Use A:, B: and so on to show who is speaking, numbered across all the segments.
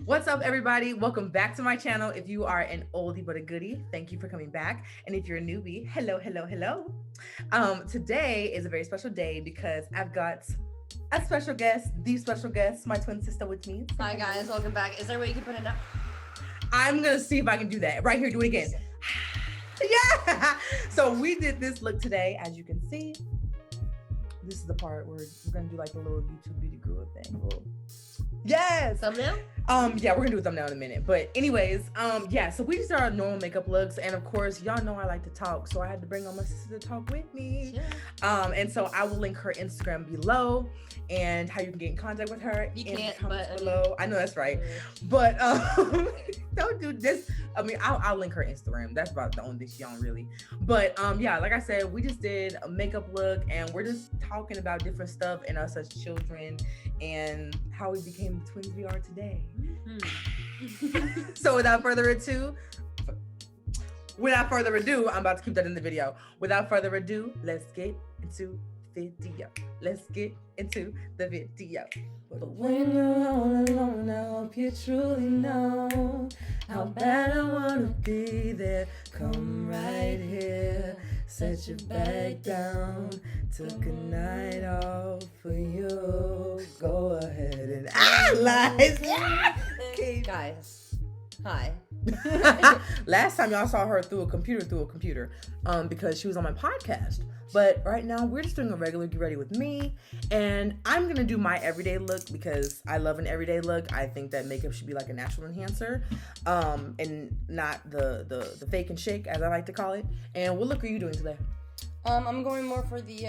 A: What's up, everybody? Welcome back to my channel. If you are an oldie but a goodie, thank you for coming back. And if you're a newbie, hello, hello, hello. Today is a very special day because I've got a special guest, the special guest, my twin sister with me.
B: Hi guys, welcome back. Is there a way you can put it up?
A: I'm gonna see if I can do that. Right here, do it again. Yeah. So we did this look today, as you can see. This is the part where we're gonna do like a little YouTube beauty guru thing. Yes.
B: Thumbnail?
A: Yeah, we're gonna do a thumbnail in a minute. But anyways, yeah, so we just are our normal makeup looks, and of course, y'all know I like to talk, so I had to bring on my sister to talk with me.
B: Yeah.
A: And so I will link her Instagram below and how you can get in contact with her.
B: You
A: in
B: can't,
A: the comments
B: but
A: below. I know that's right. But don't do this. I mean, I'll link her Instagram. That's about the only thing she on really. But yeah, like I said, we just did a makeup look, and we're just talking about different stuff and us as children and how we became the twins we are today. So without further ado, I'm about to keep that in the video. Without further ado, let's get into the video. But when you're all alone, I hope you truly know how bad I wanna be there. Come right here, set your bag down, took a night off for you. Go ahead and analyze. Okay.
B: Guys, hi.
A: Last time y'all saw her through a computer, because she was on my podcast. But right now we're just doing a regular get ready with me, and I'm gonna do my everyday look because I love an everyday look. I think that makeup should be like a natural enhancer, and not the fake and shake, as I like to call it. And what look are you doing today?
B: I'm going more for the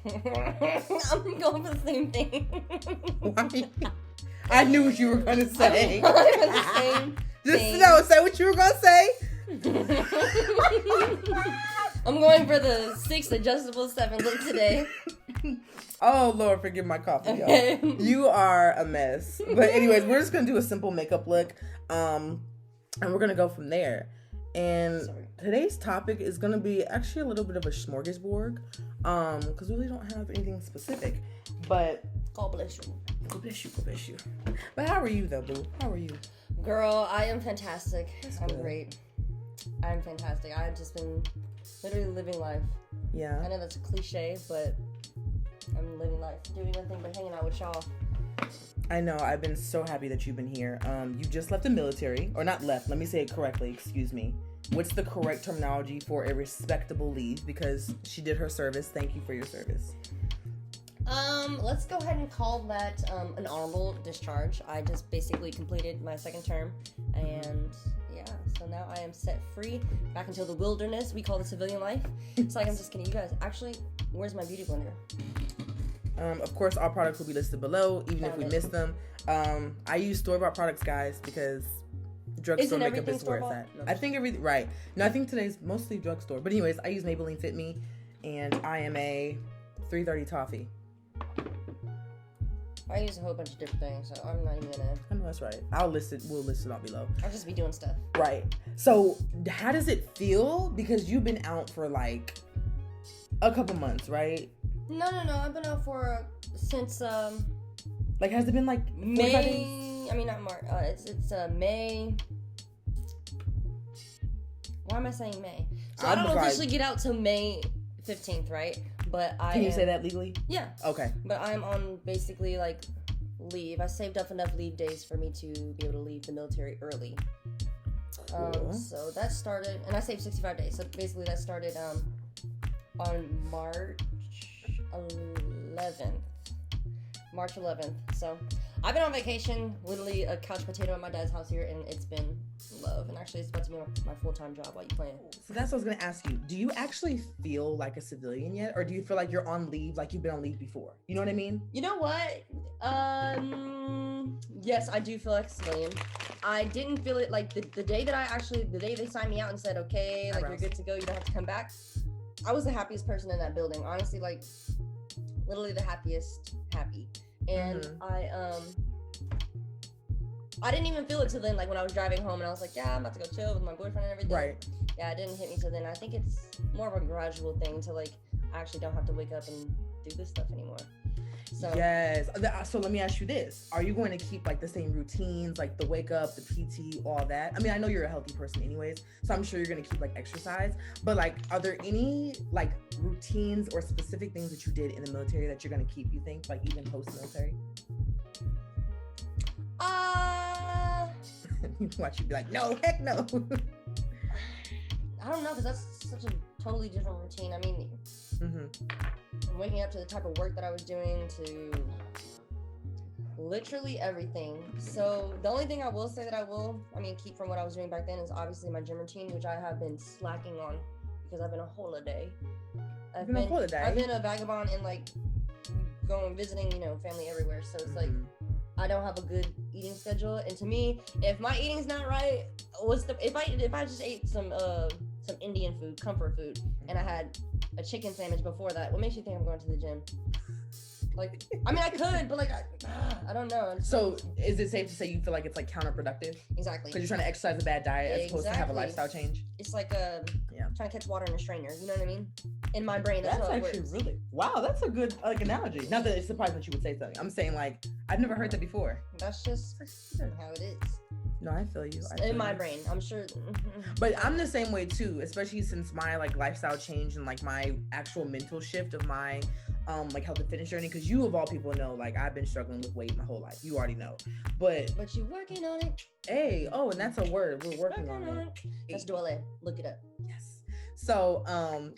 B: I'm going for the same thing.
A: I knew what you were gonna say. Just
B: thing.
A: know, say what you were gonna say.
B: I'm going for the 6 adjustable 7 look today.
A: Oh Lord, forgive my coffee,
B: Okay.
A: y'all. You are a mess. But anyways, we're just gonna do a simple makeup look, and we're gonna go from there. And today's topic is gonna be actually a little bit of a smorgasbord, because we really don't have anything specific. But
B: God bless you.
A: God bless you. But how are you though, boo? How are you?
B: Girl, I am fantastic. I'm
A: good.
B: great. I'm fantastic. I've just been literally living life.
A: Yeah.
B: I know that's a cliche, but I'm living life, doing nothing but hanging out with y'all.
A: I know. I've been so happy that you've been here. You just left the military, or not left. Let me say it correctly. Excuse me. What's the correct terminology for a respectable leave? Because she did her service. Thank you for your service.
B: Let's go ahead and call that an honorable discharge. I just basically completed my 2nd term, and yeah, so now I am set free back into the wilderness we call the civilian life. It's like, I'm just kidding, you guys. Actually, where's my beauty blender?
A: Of course, all products will be listed below, even if we miss them. I use store-bought products, guys, because drugstore makeup is where it's at.
B: No.
A: I think everything, right. No, I think today's mostly drugstore. But anyways, I use Maybelline Fit Me, and I am a 330 Toffee.
B: I use a whole bunch of different things, so I'm not even gonna...
A: I know that's right. We'll list it all below.
B: I'll just be doing stuff.
A: Right. So, how does it feel? Because you've been out for like a couple months, right?
B: No. I've been out for since
A: like, has it been like 45 days?
B: May? I mean, not March. It's May. Why am I saying May? So I don't officially get out till May 15th, right? But
A: Can you say that legally?
B: Yeah.
A: Okay.
B: But I'm on basically like leave. I saved up enough leave days for me to be able to leave the military early.
A: Cool.
B: So that started, and I saved 65 days. So basically that started on March 11th. March 11th. So I've been on vacation, literally a couch potato at my dad's house here, and it's been love. And actually, it's about to be my full-time job while you playing.
A: So that's what I was gonna ask you. Do you actually feel like a civilian yet, or do you feel like you're on leave, like you've been on leave before? You know what I mean?
B: You know what? Yes, I do feel like a civilian. I didn't feel it like the day they signed me out and said, okay, like you're good to go, you don't have to come back. I was the happiest person in that building. Honestly, like literally the happiest happy. And I didn't even feel it till then, like when I was driving home and I was like, yeah, I'm about to go chill with my boyfriend and everything.
A: Right.
B: Yeah, it didn't hit me till then. I think it's more of a gradual thing to like, I actually don't have to wake up and do this stuff anymore. So
A: yes. So let me ask you this: are you going to keep like the same routines, like the wake up, the PT, all that? I mean, I know you're a healthy person, anyways, so I'm sure you're going to keep like exercise. But like, are there any like routines or specific things that you did in the military that you're going to keep? You think, like even post military? Watch you be like, no, heck no.
B: I don't know, because that's such a totally different routine. I mean, waking up to the type of work that I was doing to literally everything. So the only thing I will say that keep from what I was doing back then is obviously my gym routine, which I have been slacking on because I've been a holiday. I've been a vagabond and like going visiting, family everywhere. So it's like I don't have a good eating schedule, and to me, if my eating's not right, if I just ate some Indian food, comfort food, and I had a chicken sandwich before that, what makes you think I'm going to the gym? Like, I mean, I could, but like, I don't know.
A: So, is it safe to say you feel like it's like counterproductive?
B: Exactly.
A: Because you're trying to exercise a bad diet as opposed to have a lifestyle change.
B: It's like trying to catch water in a strainer. You know what I mean? In my brain, that's how it
A: actually
B: works.
A: Really wow. That's a good analogy. Not that it's surprising that you would say something. I'm saying like I've never heard that before.
B: That's just how it is.
A: No, I feel you.
B: In my brain, I'm sure.
A: But I'm the same way too, especially since my like lifestyle change and like my actual mental shift of my like health and fitness journey. Because you of all people know, like I've been struggling with weight my whole life. You already know. But
B: you're working on it.
A: Hey, and that's a word. We're working on it.
B: That's Duale. Look it up.
A: Yes. So,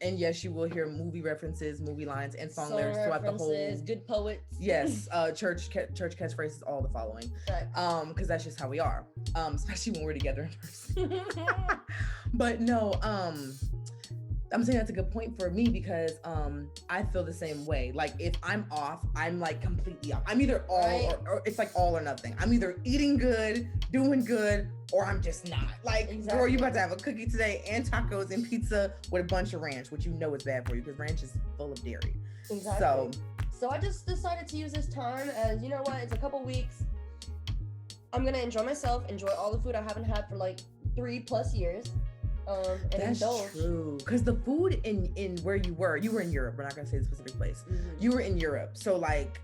A: and yes, you will hear movie references, movie lines, and song lyrics throughout the whole.
B: Good poets.
A: Yes, church catchphrases, all the following. Right. Because that's just how we are. Especially when we're together in person. But no, I'm saying that's a good point for me because I feel the same way. Like if I'm off, I'm like completely off. I'm either all or it's like all or nothing. I'm either eating good, doing good, or I'm just not. Like, girl, you about to have a cookie today and tacos and pizza with a bunch of ranch, which you know is bad for you because ranch is full of dairy.
B: Exactly. So I just decided to use this time as, you know what, it's a couple weeks. I'm gonna enjoy myself, enjoy all the food I haven't had for like 3+ years. And
A: that's
B: indulge.
A: True, because the food in where you were in Europe. We're not gonna say the specific place. You were in Europe, so like,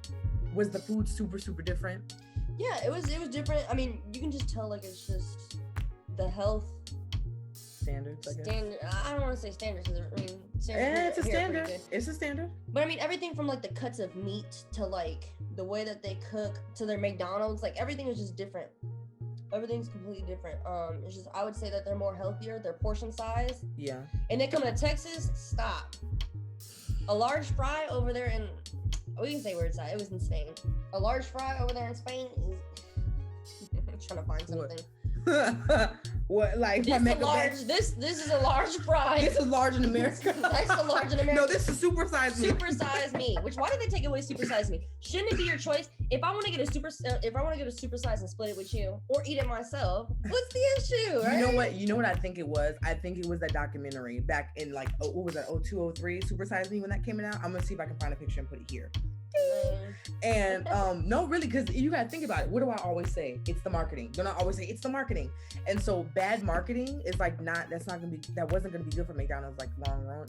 A: was the food super different?
B: Yeah, it was different. I mean, you can just tell like it's just the health
A: standards.
B: I don't want to say standards because I mean,
A: it's a standard. It's a standard.
B: But I mean, everything from like the cuts of meat to like the way that they cook to their McDonald's, like everything is just different. Everything's completely different. It's just I would say that they're more healthier. Their portion size.
A: Yeah. And
B: they come to Texas. Stop. A large fry over there in. We can say where it's at. It was in Spain. A large fry over there in Spain is. I'm trying to find something.
A: What like
B: this is a large fry.
A: This is large in America.
B: That's a large in America.
A: No, this is supersized me.
B: Supersize me. Which why did they take away supersize me? Shouldn't it be your choice? If I want to get a supersize and split it with you, or eat it myself, what's the issue? Right?
A: You know what I think it was. I think it was that documentary back in like what was that 0203 Supersize Me when that came out. I'm gonna see if I can find a picture and put it here. And no, really, because you gotta think about it. What do I always say? It's the marketing. Don't I always say it's the marketing? And so bad marketing is like that wasn't gonna be good for McDonald's like long run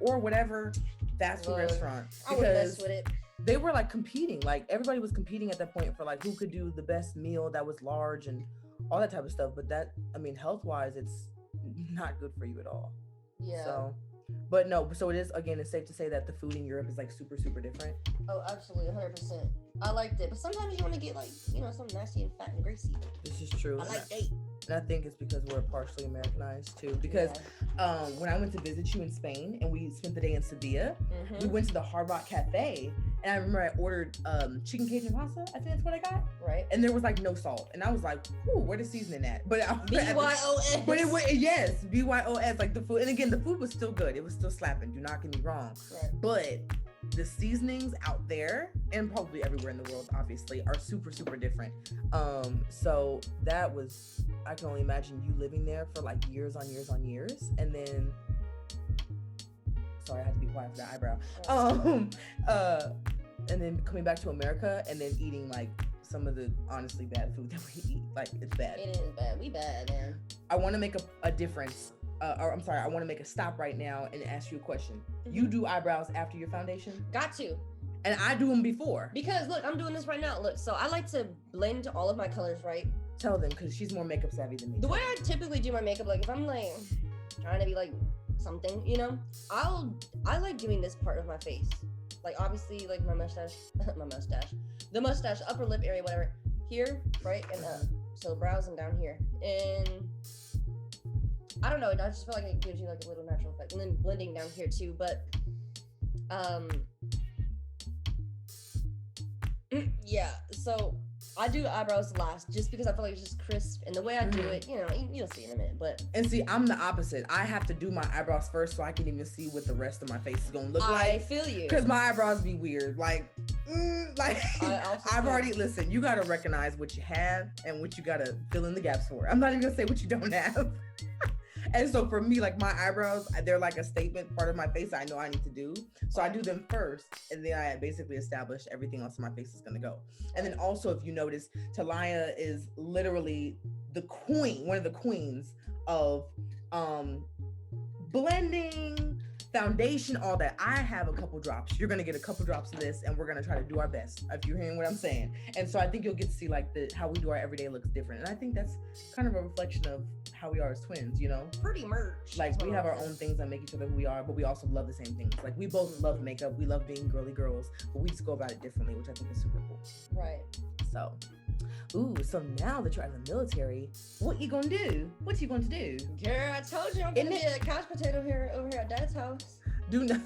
A: or whatever fast food restaurant.
B: I would mess with it.
A: They were like competing, like everybody was competing at that point for like who could do the best meal that was large and all that type of stuff. But that, I mean, health wise, it's not good for you at all.
B: Yeah.
A: So. But no, so it is, again, it's safe to say that the food in Europe is like super different.
B: Oh, absolutely, 100%. I liked it, but sometimes you want to get like, something nasty and fat and greasy.
A: This is true.
B: I like that.
A: And I think it's because we're partially Americanized too. Because when I went to visit you in Spain and we spent the day in Sevilla, we went to the Hard Rock Cafe. And I remember I ordered chicken Cajun pasta. I think that's what I got.
B: Right.
A: And there was like no salt. And I was like, ooh, where the seasoning at? But
B: BYOS.
A: But it was, yes, BYOS, like the food. And again, the food was still good. It was still slapping. Do not get me wrong.
B: Right.
A: But the seasonings out there, and probably everywhere in the world, obviously, are super different. So that was, I can only imagine you living there for like years on years. And then, sorry, I had to be quiet for that eyebrow. And then coming back to America and then eating like some of the honestly bad food that we eat. Like, it's bad.
B: It is bad. We bad, man.
A: I want to make a difference. I want to make a stop right now and ask you a question. You do eyebrows after your foundation?
B: Got to.
A: And I do them before.
B: Because look, I'm doing this right now. Look, so I like to blend all of my colors, right?
A: Tell them, because she's more makeup savvy than me.
B: The way I typically do my makeup, like if I'm like trying to be like something, you know, I like doing this part of my face. Like obviously like my mustache, the mustache, upper lip area, whatever, here, right, and up. So brows and down here. And I don't know, I just feel like it gives you like a little natural effect. And then blending down here too, but yeah, so I do eyebrows last just because I feel like it's just crisp, and the way I do it, you know, you'll see in a minute. But
A: see, I'm the opposite. I have to do my eyebrows first so I can even see what the rest of my face is gonna look like.
B: I feel you,
A: because my eyebrows be weird. Like I've already listen. You gotta recognize what you have and what you gotta fill in the gaps for. I'm not even gonna say what you don't have. And so for me, like my eyebrows, they're like a statement part of my face I know I need to do. So I do them first, and then I basically establish everything else in my face is gonna go. And then also, if you notice, Talaya is literally the queen, one of the queens of blending, foundation, all that. I have a couple drops. You're gonna get a couple drops of this, and we're gonna try to do our best, if you're hearing what I'm saying. And so I think you'll get to see like how we do our everyday looks different. And I think that's kind of a reflection of how we are as twins, you know?
B: Pretty much.
A: Like we have our own things that make each other who we are, but we also love the same things. Like we both love makeup, we love being girly girls, but we just go about it differently, which I think is super cool.
B: Right.
A: So, so now that you're out of the military, what you gonna do? What you going to do?
B: Girl, I told you I'm gonna be a couch potato over here at Dad's house.
A: Do not.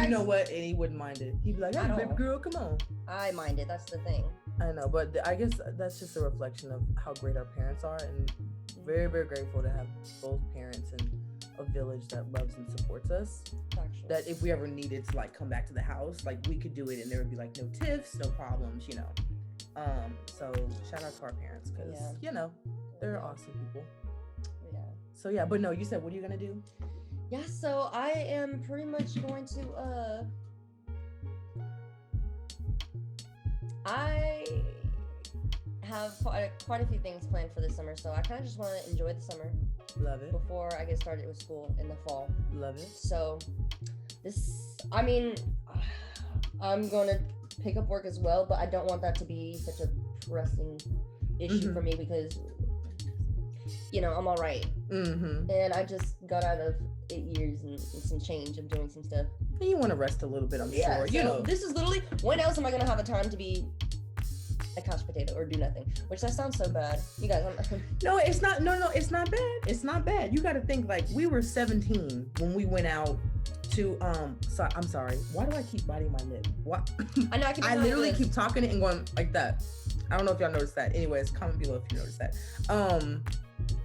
A: You know what? And he wouldn't mind it. He'd be like, "Hey, baby girl, come on."
B: I mind it. That's the thing.
A: I know, but I guess that's just a reflection of how great our parents are, and very, very grateful to have both parents and a village that loves and supports us.
B: Actually.
A: That if we ever needed to like come back to the house, like we could do it, and there would be like no tiffs, no problems, you know. So shout out to our parents, because you know they're awesome people.
B: Yeah.
A: So yeah, but no, you said what are you gonna do?
B: Yeah, so I am pretty much going to I have quite a few things planned for this summer, so I kind of just want to enjoy the summer.
A: Love it.
B: Before I get started with school in the fall.
A: Love it.
B: So I'm going to pick up work as well, but I don't want that to be such a pressing issue for me, because you know, I'm all right. And I just got out of 8 years and some change of doing some stuff.
A: And you want to rest a little bit, I'm sure. You know,
B: this is literally, when else am I going to have a time to be a couch potato or do nothing? Which that sounds so bad. You guys,
A: No, it's not. No, it's not bad. It's not bad. You got to think, like, we were 17 when we went out to, so I'm sorry. Why do I keep biting my lip? What?
B: I know,
A: I literally keep talking it and going like that. I don't know if y'all noticed that. Anyways, comment below if you noticed that.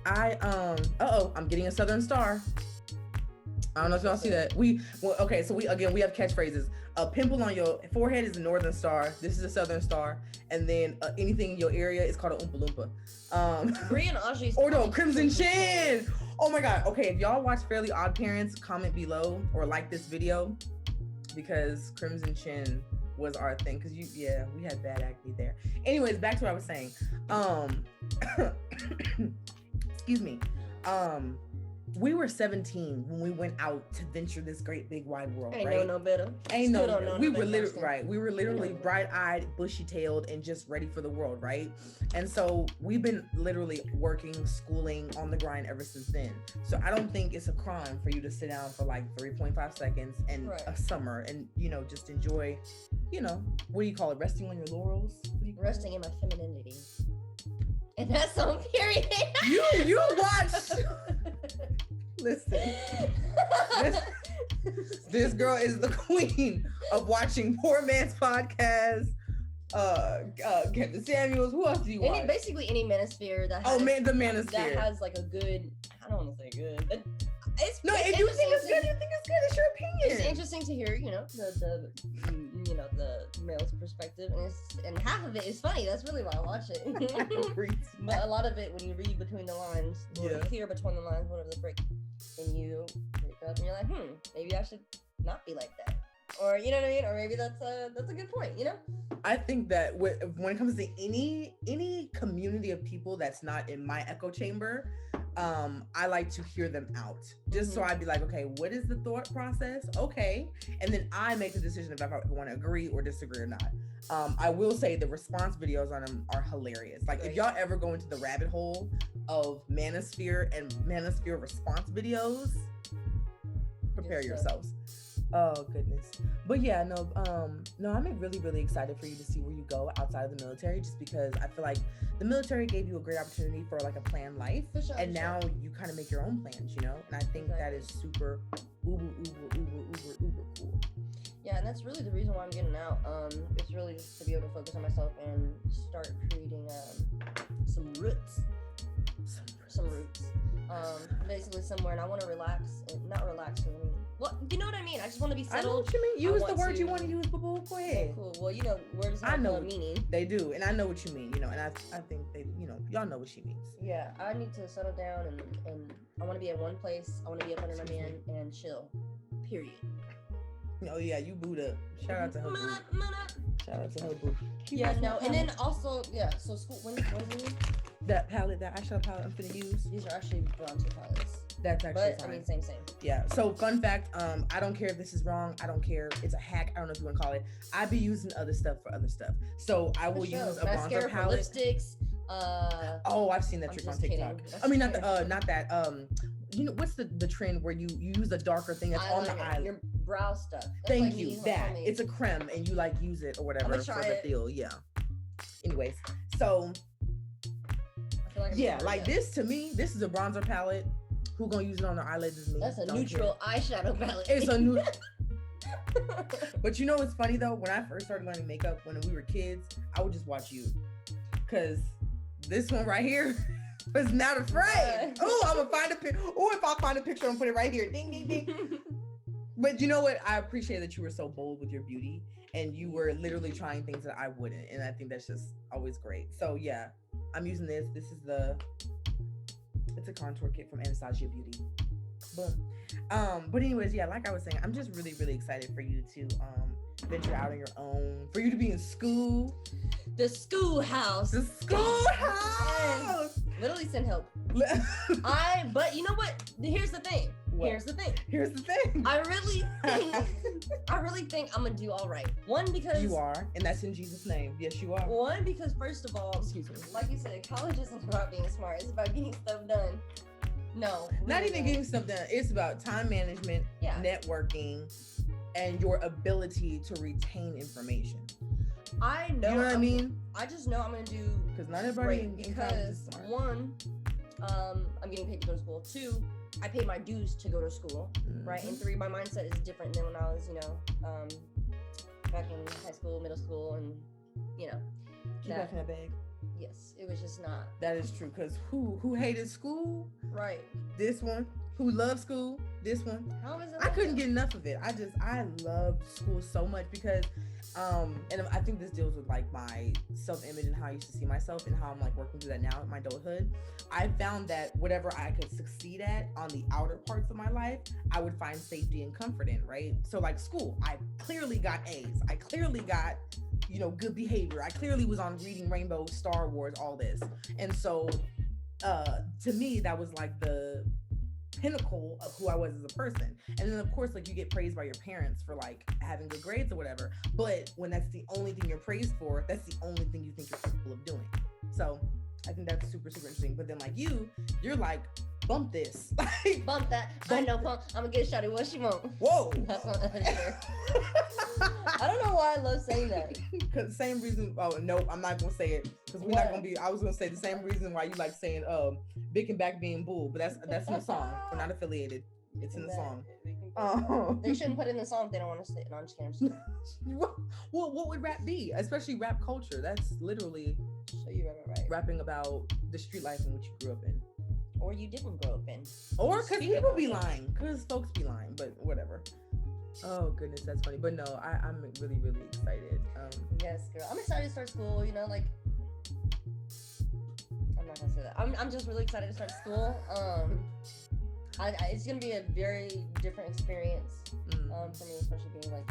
A: I'm getting a Southern Star. I don't know if y'all see that. We have catchphrases. A pimple on your forehead is a Northern Star. This is a Southern Star. And then anything in your area is called an Oompa Loompa.
B: Brie and Audrey's
A: or no, Crimson Chin. Oh my God. Okay, if y'all watch Fairly Odd Parents, comment below or like this video, because Crimson Chin was our thing. Because we had bad acne there. Anyways, back to what I was saying. Excuse me. We were 17 when we went out to venture this great big wide world,
B: Ain't
A: right?
B: No better.
A: Ain't no better. We were literally right. We were literally bright-eyed, bushy-tailed, and just ready for the world, right? And so we've been literally working, schooling, on the grind ever since then. So I don't think it's a crime for you to sit down for like 3.5 seconds and a summer and, you know, just enjoy, you know, what do you call it? Resting on your laurels?
B: Resting in my femininity. And that's on period.
A: You watch. Listen, this girl is the queen of watching Poor Man's Podcast. Kevin Samuels. Who else do you watch?
B: Basically any manosphere that has,
A: the manosphere
B: that has like a good. I don't want to say good, but
A: if you think it's good, you think it's good. It's your opinion.
B: It's interesting to hear, you know, the male's perspective, and half of it is funny. That's really why I watch it. But a lot of it, when you read between the lines, or hear between the lines, whatever the frick, and you wake up and you're like, maybe I should not be like that, or you know what I mean, or maybe that's a good point, you know. I
A: think that when it comes to any community of people that's not in my echo chamber, I like to hear them out. Just so I'd be like, okay, what is the thought process? Okay. And then I make the decision if I want to agree or disagree or not. I will say the response videos on them are hilarious. Like, if y'all ever go into the rabbit hole of Manosphere and Manosphere response videos, prepare yourselves. Oh goodness. But yeah, no, I'm really, really excited for you to see where you go outside of the military, just because I feel like the military gave you a great opportunity for like a planned life. And now you kind of make your own plans, you know? And I think that is super uber cool.
B: Yeah, and that's really the reason why I'm getting out. It's really just to be able to focus on myself and start creating some roots. Basically somewhere, and I want to relax, and not relax, I mean, well, you know what I mean? I just want to be settled.
A: I know what you mean. Use the word you want to use, but go ahead.
B: Yeah, cool. Well, you know, words have a meaning.
A: They do, and I know what you mean, you know, and I think they, you know, y'all know what she means.
B: Yeah, I need to settle down, and I want to be at one place. I want to be up under my man and chill. Period.
A: Oh yeah, you booed up. Shout out to her boo. Shout out to her boo.
B: Yeah, no, and then also, so school, when is it?
A: That palette, that eyeshadow palette I'm finna use.
B: These are actually bronzer palettes.
A: That's actually fine.
B: I mean, same.
A: Yeah, so fun fact, I don't care if this is wrong. I don't care. It's a hack. I don't know if you want to call it. I be using other stuff for other stuff. So I will use a
B: mascara
A: bronzer palette.
B: Lipsticks.
A: Oh, I've seen that trick on TikTok. I mean, not that. You know, what's the trend where you use a darker thing that's on the eyelid?
B: Your brow stuff. That's
A: Thank you. That. It's a creme and you like use it or whatever for the feel. Yeah. Anyways, so like this to me, this is a bronzer palette. Who gonna use it on their eyelids is me.
B: That's a neutral eyeshadow palette.
A: It's a new. But you know what's funny though? When I first started learning makeup when we were kids, I would just watch you, cause this one right here was not afraid. Oh, I'm gonna find a picture. Or if I find a picture, I'm gonna put it right here. Ding, ding, ding. But you know what? I appreciate that you were so bold with your beauty and you were literally trying things that I wouldn't. And I think that's just always great. So yeah, I'm using this. This is it's a contour kit from Anastasia Beauty. Boom. But anyways, yeah, like I was saying, I'm just really, really excited for you to venture out on your own, for you to be in school.
B: The schoolhouse. Literally send help. But you know what? Here's the thing. Here's the thing. I really think I'm gonna do all right. One, because
A: you are, and that's in Jesus' name. Yes, you are.
B: One, because first of all, excuse me, like you said, college isn't about being smart. It's about getting stuff done. No,
A: not even getting stuff done. It's about time management, networking, and your ability to retain information.
B: I know.
A: You know what I mean?
B: I just know I'm gonna do
A: because not everybody
B: because one, I'm getting paid to go to school. Two, I pay my dues to go to school, right? And three, my mindset is different than when I was, back in high school, middle school, and
A: Keep back in that bag.
B: Yes, it was just not.
A: That is true. Because who hated school?
B: Right.
A: This one. Who loved school? This one.
B: How is it?
A: I couldn't get enough of it. I loved school so much because, and I think this deals with like my self-image and how I used to see myself and how I'm like working through that now in my adulthood. I found that whatever I could succeed at on the outer parts of my life, I would find safety and comfort in, right? So like school, I clearly got A's. I clearly got, good behavior. I clearly was on Reading Rainbow, Star Wars, all this. And so, to me, that was like the pinnacle of who I was as a person. And then of course, like you get praised by your parents for like having good grades or whatever. But when that's the only thing you're praised for, that's the only thing you think you're capable of doing. So I think that's super, super interesting. But then like you're like, bump this. Like,
B: bump that. I know pump. I'm gonna get shawty what she want.
A: Whoa.
B: That's not I don't know why I love saying that.
A: Cause the same reason. Oh no, I'm not gonna say it. Cause we're not gonna be. I was gonna say the same reason why you like saying big and back being bull, but that's in the song. We're not affiliated. It's in the song.
B: They shouldn't put it in the song if they don't want to say it. No, I'm just kidding.
A: Well, what would rap be? Especially rap culture. That's literally rapping about the street life in which you grew up in.
B: Or you didn't grow up in.
A: Or because people be lying. Because folks be lying. But whatever. Oh, goodness. That's funny. But no, I'm really, really excited.
B: Yes, girl. I'm excited to start school. I'm not going to say that. I'm just really excited to start school. It's going to be a very different experience for me, especially being in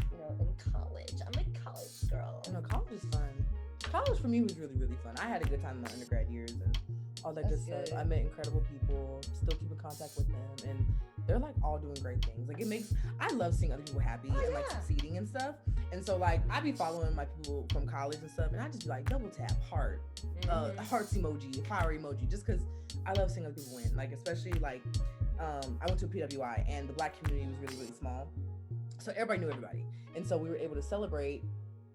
B: college. I'm a college girl.
A: No, college is fun. College for me was really, really fun. I had a good time in my undergrad years and all that
B: That's
A: good stuff.
B: good.
A: I met incredible people, still keep in contact with them, and they're like all doing great things. Like I love seeing other people happy and like succeeding and stuff. And so like I be following my people from college and stuff, and I just be like double tap heart, hearts emoji, flower emoji, just because I love seeing other people win. Like especially like I went to a PWI and the Black community was really really small, so everybody knew everybody, and so we were able to celebrate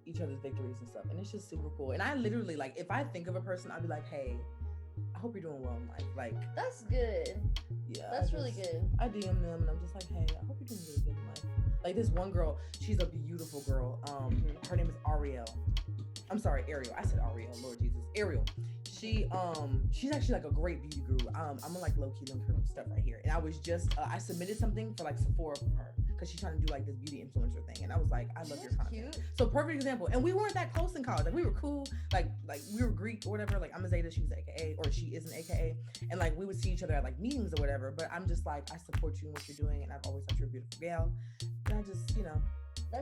A: each other's victories and stuff, and it's just super cool. And I literally like if I think of a person, I'd be like, hey, I hope you're doing well in life. Like
B: that's good.
A: Yeah,
B: that's really good.
A: I DM them and I'm just like, hey, I hope you're doing really good in life. Like this one girl, she's a beautiful girl. Her name is Ariel. I'm sorry, Ariel. I said Ariel. Lord Jesus, Ariel. She's actually like a great beauty guru. I'm gonna like low key link her stuff right here. And I was just I submitted something for like Sephora from her because she's trying to do like this beauty influencer thing. And I was like, I love your content. Cute. So perfect example. And we weren't that close in college. Like we were cool. Like we were Greek or whatever. Like I'm a Zeta, she was AKA, or she is an AKA. And like we would see each other at like meetings or whatever. But I'm just like, I support you in what you're doing, and I've always thought you're a beautiful gal. And I just,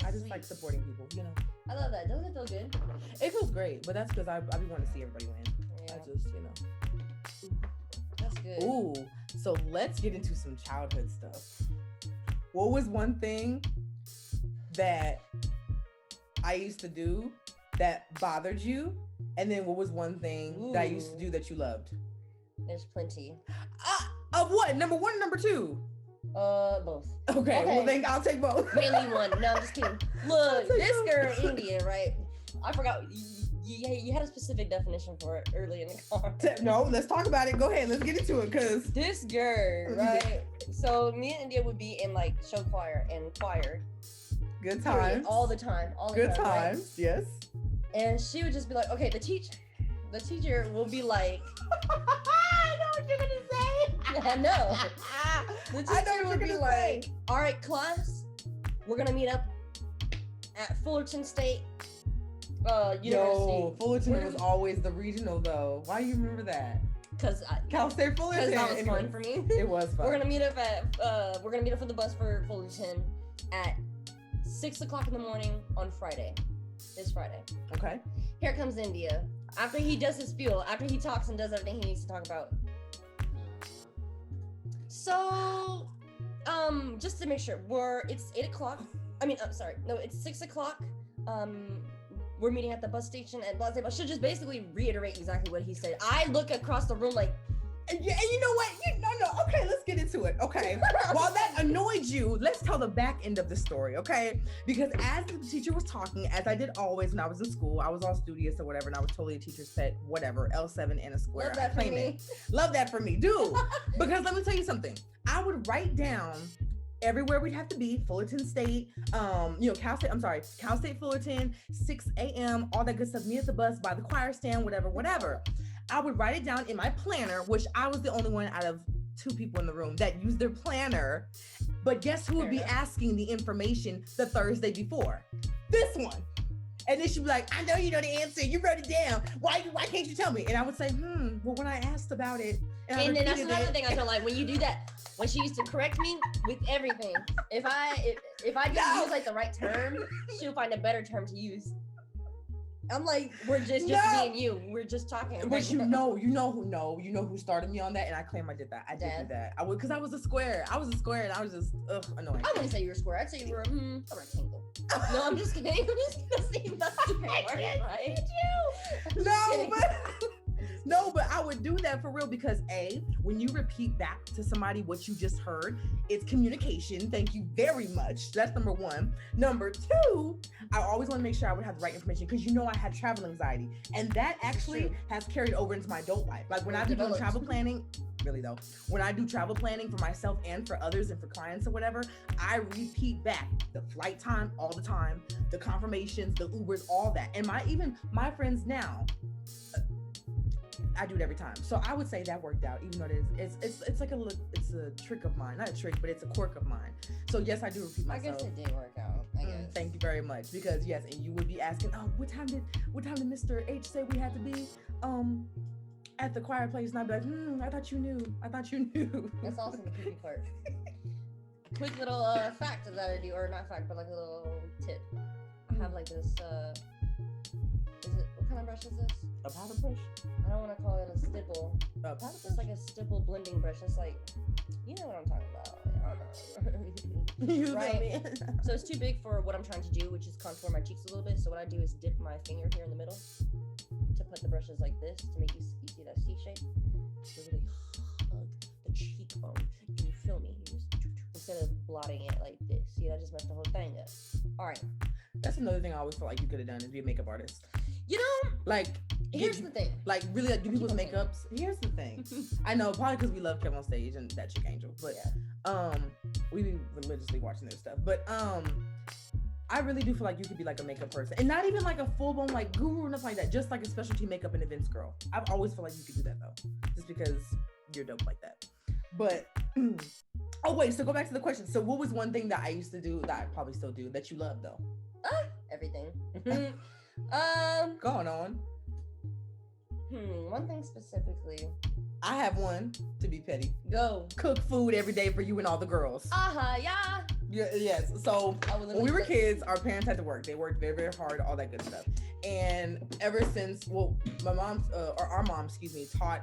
A: I just like supporting people,
B: I love that. Doesn't it feel good?
A: It feels great, but that's because I be wanting to see everybody win.
B: Yeah.
A: I just,
B: That's good.
A: Ooh, so let's get into some childhood stuff. What was one thing that I used to do that bothered you? And then what was one thing that I used to do that you loved?
B: There's plenty.
A: Of what? Number one, number two?
B: Both.
A: Okay, well then I'll take both.
B: Mainly one. No, I'm just kidding. Look, this girl in India, right? I forgot. You had a specific definition for it early in the car.
A: No, let's talk about it. Go ahead, let's get into it, cause
B: this girl, right? So me and India would be in like show choir and choir.
A: Good times.
B: All the time.
A: Good times, right? Yes.
B: And she would just be like, okay, the teacher will be like,
A: I know what you're gonna say.
B: I know. The teacher would be like, all right, class, we're gonna meet up at Fullerton State University.
A: Yo, Fullerton was always the regional though. Why do you remember that?
B: Cause
A: Cal State Fullerton.
B: Because that was fun for me.
A: It was fun.
B: We're gonna meet up for the bus for Fullerton at 6:00 in the morning on Friday. This Friday.
A: Okay.
B: Here comes India. After he does his spiel, after he talks and does everything he needs to talk about. So, just to make sure, it's 8:00. It's 6:00. We're meeting at the bus station at blah, blah, blah. Should just basically reiterate exactly what he said. I look across the room like,
A: and you know what? No. Okay, let's get into it. Okay. While that annoyed you, let's tell the back end of the story, okay? Because as the teacher was talking, as I did always when I was in school, I was all studious or whatever, and I was totally a teacher's pet, whatever, L7 and a square.
B: Love that for me.
A: Love that for me, dude. Because let me tell you something. I would write down everywhere we'd have to be, Fullerton State, Cal State Fullerton, 6 a.m., all that good stuff, me at the bus, by the choir stand, whatever. I would write it down in my planner, which I was the only one out of 2 people in the room that used their planner. But guess who would be asking the information the Thursday before? This one. And then she'd be like, I know you know the answer. You wrote it down. Why can't you tell me? And I would say, well, when I asked about it.
B: And then that's another thing I feel like when you do that, when she used to correct me with everything, if I didn't use like the right term, she'll find a better term to use. I'm like, we're just me and you. We're just talking.
A: But you know who started me on that, and I claim I did that. I did do that. I would, because I was a square. and I was just annoying.
B: I wouldn't say you were a square. I'd say you were a rectangle. No, I'm just kidding. I'm just gonna say that's the right?
A: No, but I would do that for real because when you repeat back to somebody what you just heard, it's communication. Thank you very much. That's number 1. Number 2, I always want to make sure I would have the right information because I had travel anxiety, and that actually has carried over into my adult life. Like when I do travel planning, really though, when I do travel planning for myself and for others and for clients or whatever, I repeat back the flight time all the time, the confirmations, the Ubers, all that. And my friends now, I do it every time. So I would say that worked out, even though it's like it's a trick of mine. Not a trick, but it's a quirk of mine. So yes, I do repeat myself.
B: I guess it did work out. I guess.
A: Thank you very much. Because yes, and you would be asking, what time did Mr. H say we had to be at the choir place? And I'd be like, I thought you knew.
B: That's also the creepy part. Quick little fact that I do, or not fact, but like a little tip. I have like this what kind of brush is this?
A: A powder brush?
B: I don't want to call it a stipple.
A: Powder brush?
B: It's like a stipple blending brush. It's like, you know what I'm talking about.
A: You feel
B: Right.
A: me?
B: So it's too big for what I'm trying to do, which is contour my cheeks a little bit. So what I do is dip my finger here in the middle to put the brushes like this to make you see that C shape. To really hug the cheekbone. Do you feel me? You just, instead of blotting it like this. See, that just messed the whole thing up. All right.
A: That's another thing I always feel like you could have done is be a makeup artist.
B: You know,
A: Like,
B: here's the thing.
A: like really like do people's
B: Keep on
A: makeups. Here's the thing. I know probably because we love Kevin on stage and that chick Angel, but we be religiously watching their stuff. But I really do feel like you could be like a makeup person, and not even like a full blown like guru or nothing like that. Just like a specialty makeup and events girl. I've always felt like you could do that though, just because you're dope like that. But oh wait, so go back to the question. So what was one thing that I used to do that I probably still do that you love though?
B: Everything.
A: Going on.
B: One thing specifically.
A: I have one to be petty.
B: Go.
A: Cook food every day for you and all the girls.
B: Yeah.
A: Yeah, yes. So
B: I would
A: when we were
B: literally
A: kids, our parents had to work. They worked very, very hard, all that good stuff. And ever since, well, my mom's, or our mom, excuse me, taught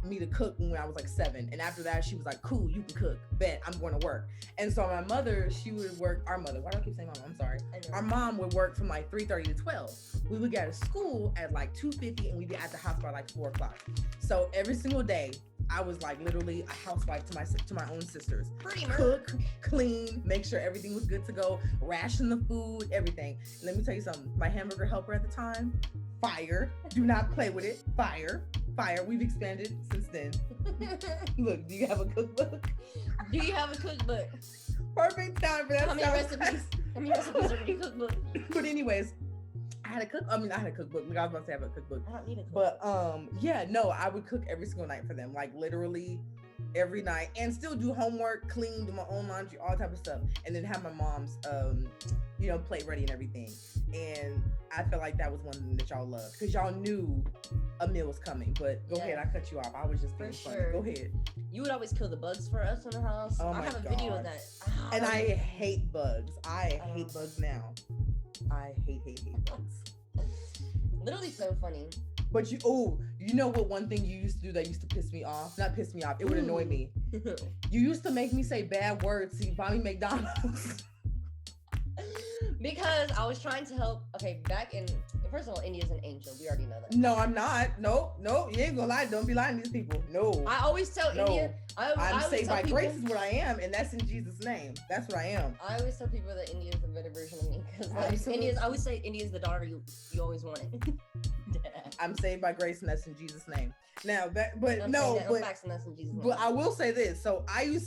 A: me to cook when I was like 7. And after that, she was like, cool, you can cook. Bet, I'm going to work. And so my mother, she would work, our mother, why do I keep saying my mom? I'm sorry. Our mom would work from like 3:30 to 12. We would get out of school at like 2:50 and we'd be at the house by like 4 o'clock. So every single day, I was like literally a housewife to my own sisters.
B: Pretty much.
A: Cook, clean, make sure everything was good to go, ration the food, everything. And let me tell you something. My hamburger helper at the time, fire. Do not play with it. Fire. We've expanded since then. Look, do you have a cookbook?
B: Do you have a cookbook?
A: Perfect time for that.
B: How many recipes are in your cookbook?
A: But anyways, I had a cookbook. Like I was about to say I have a cookbook.
B: I don't need a cookbook.
A: But yeah, no, I would cook every single night for them, like literally every night, and still do homework, clean, do my own laundry, all type of stuff, and then have my mom's plate ready and everything. And I felt like that was one thing that y'all loved because y'all knew a meal was coming. But go ahead, I cut you off. I was just being funny. Go ahead.
B: You would always kill the bugs for us in the house.
A: Oh
B: I have a video of that.
A: And I hate bugs. I hate bugs now. I hate bugs.
B: Literally so funny.
A: But you know what one thing you used to do that used to piss me off? Not piss me off, it would annoy me. You used to make me say bad words to buy me McDonald's.
B: Because I was trying to help. Okay, first of all, India's an angel. We already know that.
A: No, I'm not. No, you ain't gonna lie. Don't be lying to these people. No.
B: I always tell India.
A: I'm saved by grace is what I am, and that's in Jesus' name. That's what I am.
B: I always tell people that India is the better version of me. Because I always say India's the daughter you always wanted.
A: I'm saved by grace, and that's in Jesus' name. Now, but I will say this. So I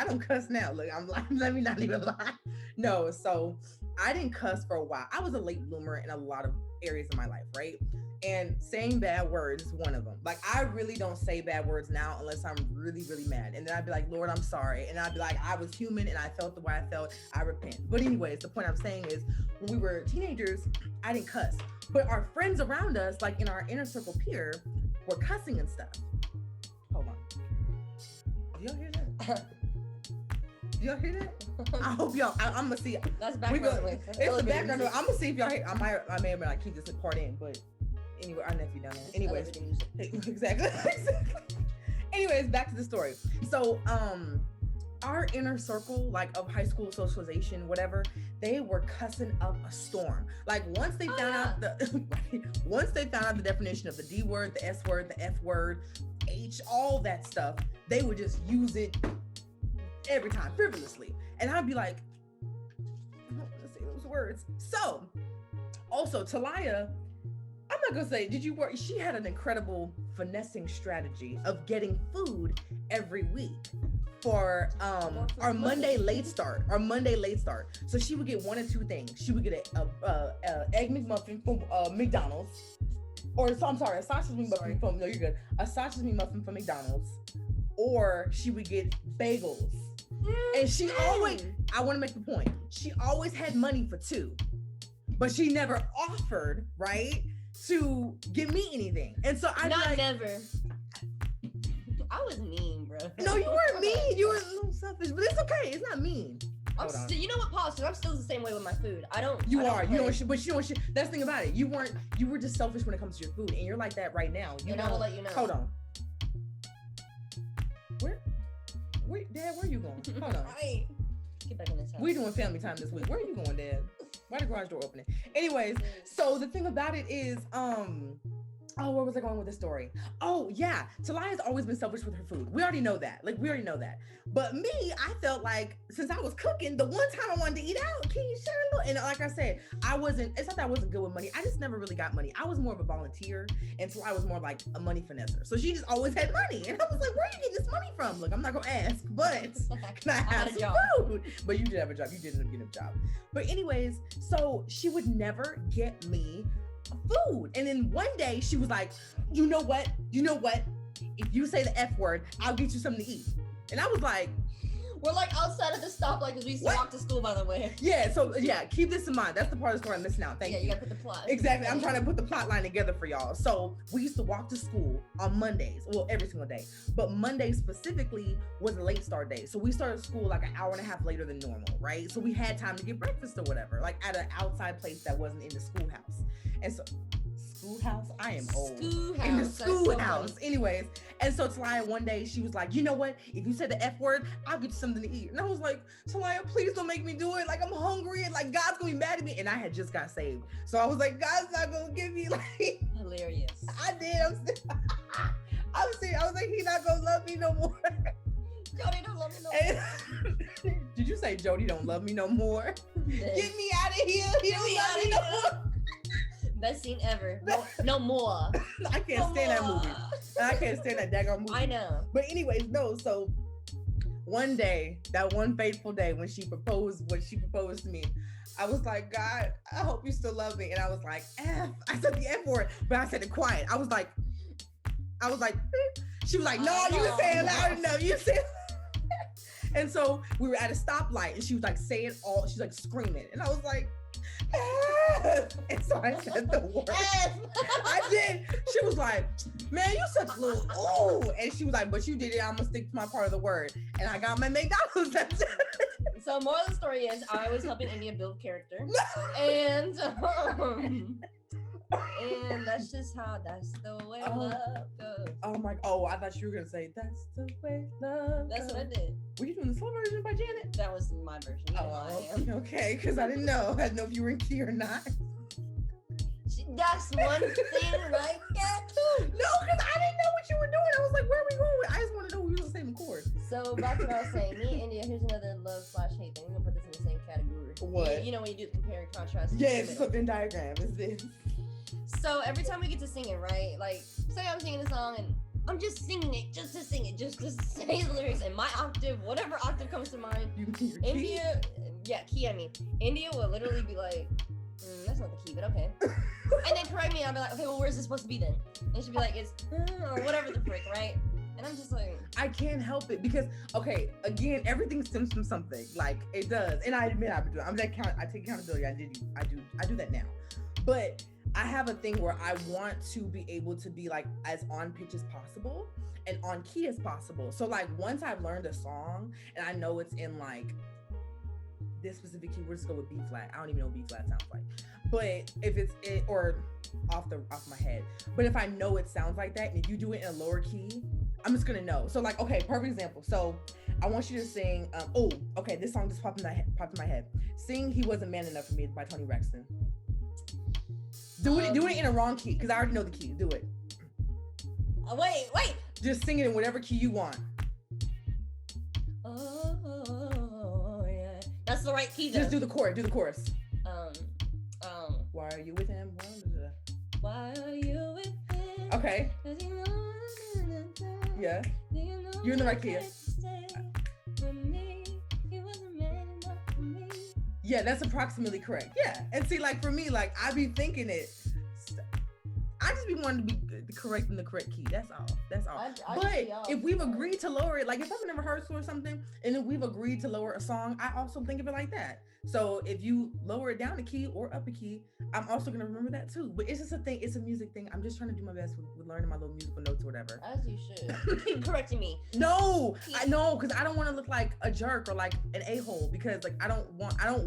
A: don't cuss now. Look, I'm like, let me not even lie. No, so I didn't cuss for a while. I was a late bloomer in a lot of areas of my life, right? And saying bad words is one of them. Like, I really don't say bad words now unless I'm really, really mad. And then I'd be like, Lord, I'm sorry. And I'd be like, I was human and I felt the way I felt. I repent. But anyways, the point I'm saying is when we were teenagers, I didn't cuss. But our friends around us, like in our inner circle peer, were cussing and stuff. Hold on. Do y'all hear that? Do y'all hear that? I hope y'all. I'm gonna see.
B: That's background noise.
A: It's the background noise. I'm gonna see if y'all hear. I may have been like keep this part in, but anyway, our nephew down there. Anyways, exactly. Anyways, back to the story. So, our inner circle, like of high school socialization, whatever, they were cussing up a storm. Like once they found out the definition of the D word, the S word, the F word, H, all that stuff, they would just use it every time frivolously. And I'd be like, I don't want to say those words. So, also Talaya, I'm not gonna say, did you work? She had an incredible finessing strategy of getting food every week for our Monday late start. So she would get one or two things. She would get a egg McMuffin from McDonald's, a sausage McMuffin from a sausage McMuffin from McDonald's, or she would get bagels. And she always, I want to make the point, she always had money for two, but she never offered, right, to give me anything. And so
B: never. I was mean, bro.
A: No, you weren't mean. You were a little selfish, but it's okay. It's not mean.
B: You know what, Paul? So I'm still the same way with my food.
A: You know what? That's the thing about it. You were just selfish when it comes to your food, and you're like that right now.
B: I will let you know.
A: Hold on. Hold on.
B: Right. Get back in this house.
A: We doing family time this week. Where are you going, Dad? Why the garage door opening? Anyways, so the thing about it is, where was I going with this story? Oh, yeah. Talaya's always been selfish with her food. We already know that. But me, I felt like since I was cooking, the one time I wanted to eat out, can you share a little? And like I said, it's not that I wasn't good with money. I just never really got money. I was more of a volunteer, and Talaya was more like a money finesser. So she just always had money. And I was like, where are you getting this money from? Look, I'm not going to ask, but can I have some food? But you did have a job. You did end up getting a job. But anyways, so she would never get me food. And then one day she was like, you know what? If you say the F word, I'll get you something to eat. And I was like,
B: we're like outside of the stoplight because we used to walk to school, by the way.
A: Yeah, so yeah, keep this in mind. That's the part of the story I'm missing out. Thank you.
B: Yeah, you gotta put the plot.
A: Exactly. I'm trying to put the plot line together for y'all. So we used to walk to school on Mondays. Well, every single day. But Monday specifically was a late start day. So we started school like an hour and a half later than normal, right? So we had time to get breakfast or whatever, like at an outside place that wasn't in the schoolhouse. And so schoolhouse? I am old.
B: Schoolhouse.
A: In the schoolhouse. Anyways, and so Talaya one day, she was like, you know what? If you said the F word, I'll get you something to eat. And I was like, Talaya, please don't make me do it. Like, I'm hungry and like God's gonna be mad at me. And I had just got saved. So I was like, God's not gonna give me like
B: hilarious.
A: I did. I'm serious. I was like, he's not gonna love me no more.
B: Jody don't love me no more.
A: Did you say Jody don't love me no more?
B: Yes.
A: Get me out of here. He don't love me no more.
B: Best scene ever. No more.
A: I can't stand that movie. I can't stand that daggone movie.
B: I know.
A: But anyways, no. So one day, that one fateful day when she proposed to me, I was like, God, I hope you still love me. And I was like, F. I said the F word, but I said it quiet. I was like, she was like, no, you didn't say it loud enough. You said. And so we were at a stoplight, and she was like saying all. She's like screaming, and I was like. And so I said the word. I did. She was like, man, you such a little ooh. And she was like, but you did it. I'm gonna stick to my part of the word. And I got my McDonald's.
B: So moral of the story is I was helping India build character. And that's the way love goes.
A: I thought you were gonna say that's the way love
B: That's
A: goes.
B: what I did.
A: Were you doing the slow version by Janet?
B: That was my version.
A: Okay, because I didn't know. I didn't know if you were in key or not.
B: That's one thing right there too.
A: No, because I didn't know what you were doing. I was like, where are we going with? I just want to know we were on the same chord.
B: So back to what I was saying. Me and India, here's another love/hate thing. We're gonna put this in the same category.
A: What?
B: You know when you do the compare and contrast.
A: Yes, it's a Venn diagram. It's this.
B: So every time we get to sing it, right? Like, say I'm singing a song and I'm just singing it just to sing it, just to say the lyrics in my octave, whatever octave comes to mind. India, key, I mean. India will literally be like, that's not the key, but okay. And then correct me, and I'll be like, okay, well, where's this supposed to be then? And she'll be like, it's, or whatever the frick, right? And I'm just like,
A: I can't help it because, okay, again, everything stems from something. Like, it does. And I admit I've been doing it. I take accountability. I do that now. But I have a thing where I want to be able to be like as on pitch as possible and on key as possible. So like once I've learned a song and I know it's in like this specific key, we'll just go with B flat. I don't even know what B flat sounds like. But if it's it or off my head. But if I know it sounds like that and if you do it in a lower key, I'm just gonna know. So like, okay, perfect example. So I want you to sing, this song just popped in my head. Sing He Wasn't Man Enough for Me by Toni Braxton. Do it in a wrong key, because I already know the key. Do it.
B: Wait.
A: Just sing it in whatever key you want.
B: Oh, yeah. That's the right key, though.
A: Just do the chorus.
B: Why
A: are you with him?
B: Why are you with him?
A: Okay. Yeah. You're in the right key. Yeah, that's approximately correct. Yeah. And see, like for me, like I be thinking it. I just be wanting to be correct in the correct key. That's all. But if we've agreed to lower it, like if I'm in a rehearsal or something, and if we've agreed to lower a song, I also think of it like that. So if you lower it down a key or up a key, I'm also gonna remember that too. But it's just a thing. It's a music thing. I'm just trying to do my best with learning my little musical notes or whatever.
B: As you should. Keep correcting me.
A: No, I know, because I don't want to look like a jerk or like an a-hole, because like I don't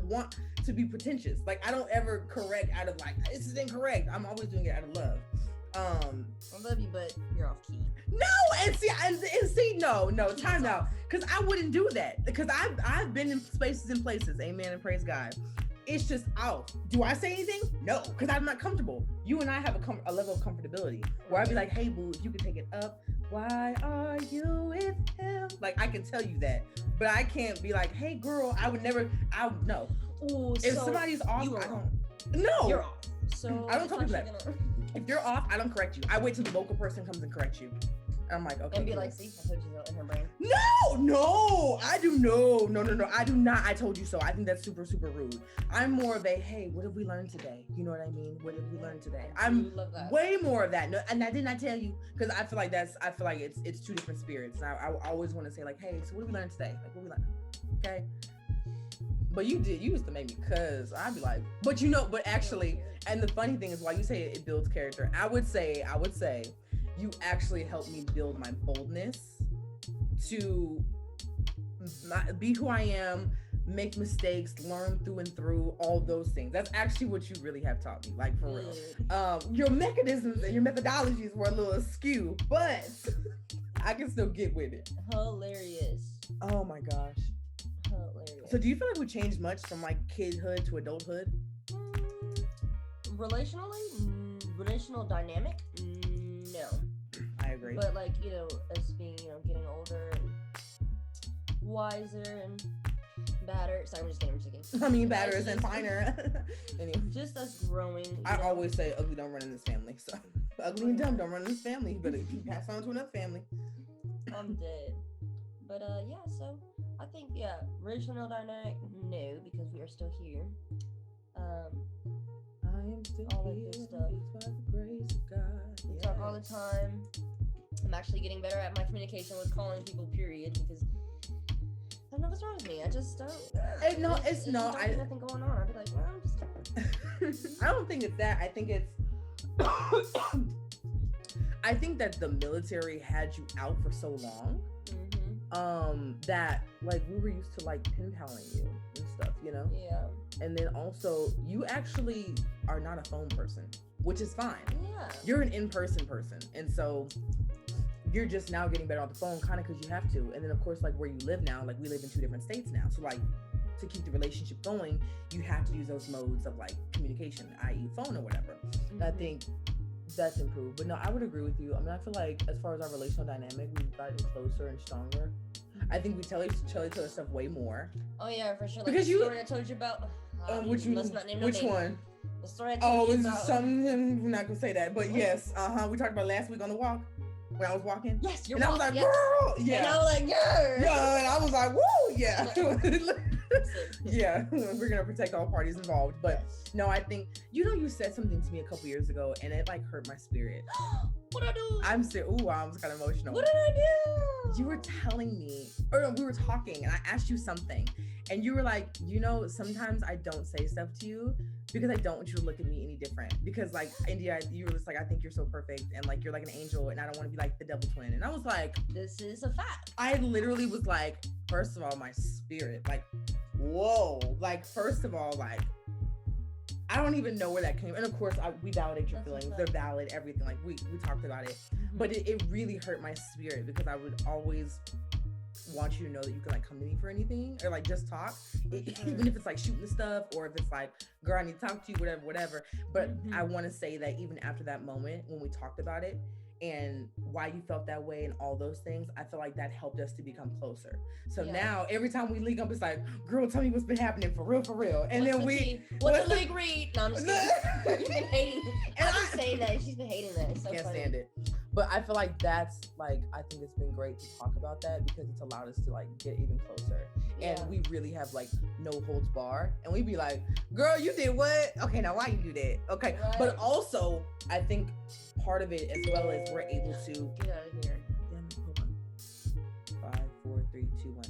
A: want to be pretentious. Like I don't ever correct out of like this is incorrect. I'm always doing it out of love.
B: I love you, but you're off key.
A: No, No, time out. Because I wouldn't do that. Because I've been in spaces and places. Amen and praise God. It's just out. Do I say anything? No, because I'm not comfortable. You and I have a level of comfortability where I'd be like, hey, boo, if you could take it up, why are you with him? Like, I can tell you that. But I can't be like, hey, girl, no.
B: Ooh,
A: if somebody's off,
B: you
A: I
B: are
A: don't. No.
B: You're off. So
A: I don't tell people that. If you're off, I don't correct you. I wait till the local person comes and corrects you. I'm like, okay.
B: And be like, see, I told you so in her brain.
A: No, I do no. I do not. I told you so. I think that's super, super rude. I'm more of a, hey, what have we learned today? You know what I mean? What have we learned today? I'm way more of that. No, and I did not tell you because I feel like it's two different spirits. And I always want to say like, hey, so what did we learn today? Like, what we learned? Okay. But you used to make me cuz I'd be like, but actually, and the funny thing is while you say it builds character, I would say you actually helped me build my boldness to be who I am, make mistakes, learn through and through, all those things. That's actually what you really have taught me, like for real. Your mechanisms and your methodologies were a little askew, but I can still get with it.
B: Hilarious.
A: Oh my gosh.
B: Hilarious.
A: So do you feel like we changed much from like kidhood to adulthood?
B: Relational dynamic? No.
A: I agree.
B: But like, as being, getting older and wiser and badder. Sorry, I'm just kidding.
A: I mean, badder and finer. Anyway.
B: Just us growing.
A: I always say ugly don't run in this family. So ugly and dumb don't run in this family. But if you pass on to another family.
B: I'm dead. But yeah, so I think relational dynamic, no, because we are still here.
A: I am still
B: all that good stuff.
A: By the grace of God.
B: We talk all the time. I'm actually getting better at my communication with calling people, period, because I don't know what's wrong with me. I just don't.
A: It's not.
B: I nothing going on. I'd be like, well, I'm just.
A: I don't think it's that. I think it's. I think that the military had you out for so long. That like we were used to like pen paling you and stuff,
B: Yeah.
A: And then also you actually are not a phone person, which is fine.
B: Yeah.
A: You're an in-person person, and so you're just now getting better on the phone, kind of because you have to. And then of course, like where you live now, like we live in 2 different states now, so like to keep the relationship going, you have to use those modes of like communication, i.e., phone or whatever. And I think that's improved. But no, I would agree with you. I mean, I feel like as far as our relational dynamic, we've gotten closer and stronger. I think we tell each other stuff way more.
B: Oh yeah, for sure. Like
A: because
B: the story I told you about.
A: Which one?
B: The story I told you about.
A: Oh, something. We're not gonna say that, but yes, we talked about last week on the walk when I was walking.
B: Yes,
A: and I was like, girl, yeah.
B: And I was like,
A: yeah, and I was like, woo, yeah. Yeah, we're gonna protect all parties involved. But no, I think you said something to me a couple years ago, and it like hurt my spirit.
B: What'd I do?
A: I was kind of emotional.
B: What did I do?
A: You were telling me, or we were talking, and I asked you something, and you were like, sometimes I don't say stuff to you because I don't want you to look at me any different. Because like India, you were just like, I think you're so perfect, and like you're like an angel, and I don't want to be like the devil twin. And I was like,
B: this is a fact.
A: I literally was like, first of all, my spirit, like, whoa, like first of all, like. I don't even know where that came. And of course, we validate your feelings. They're valid, everything. Like we talked about it. But it really hurt my spirit because I would always want you to know that you can like come to me for anything or like just talk. Even if it's like shooting the stuff or if it's like, girl, I need to talk to you, whatever. But I want to say that even after that moment when we talked about it and why you felt that way and all those things, I feel like that helped us to become closer. So now every time we link up, it's like, girl, tell me what's been happening for real. And then
B: what's the league read? No, I'm just kidding. You've been hating. And I'm saying that she's been hating that. It's so
A: can't
B: funny.
A: stand it. But I feel like that's like, I think it's been great to talk about that because it's allowed us to like get even closer. And we really have like no holds bar. And we be like, girl, you did what? Okay, now why you do that? Okay. Right. But also, I think part of it as well as we're able to
B: get out of here.
A: Damn it, hold on. 5, 4, 3, 2, 1.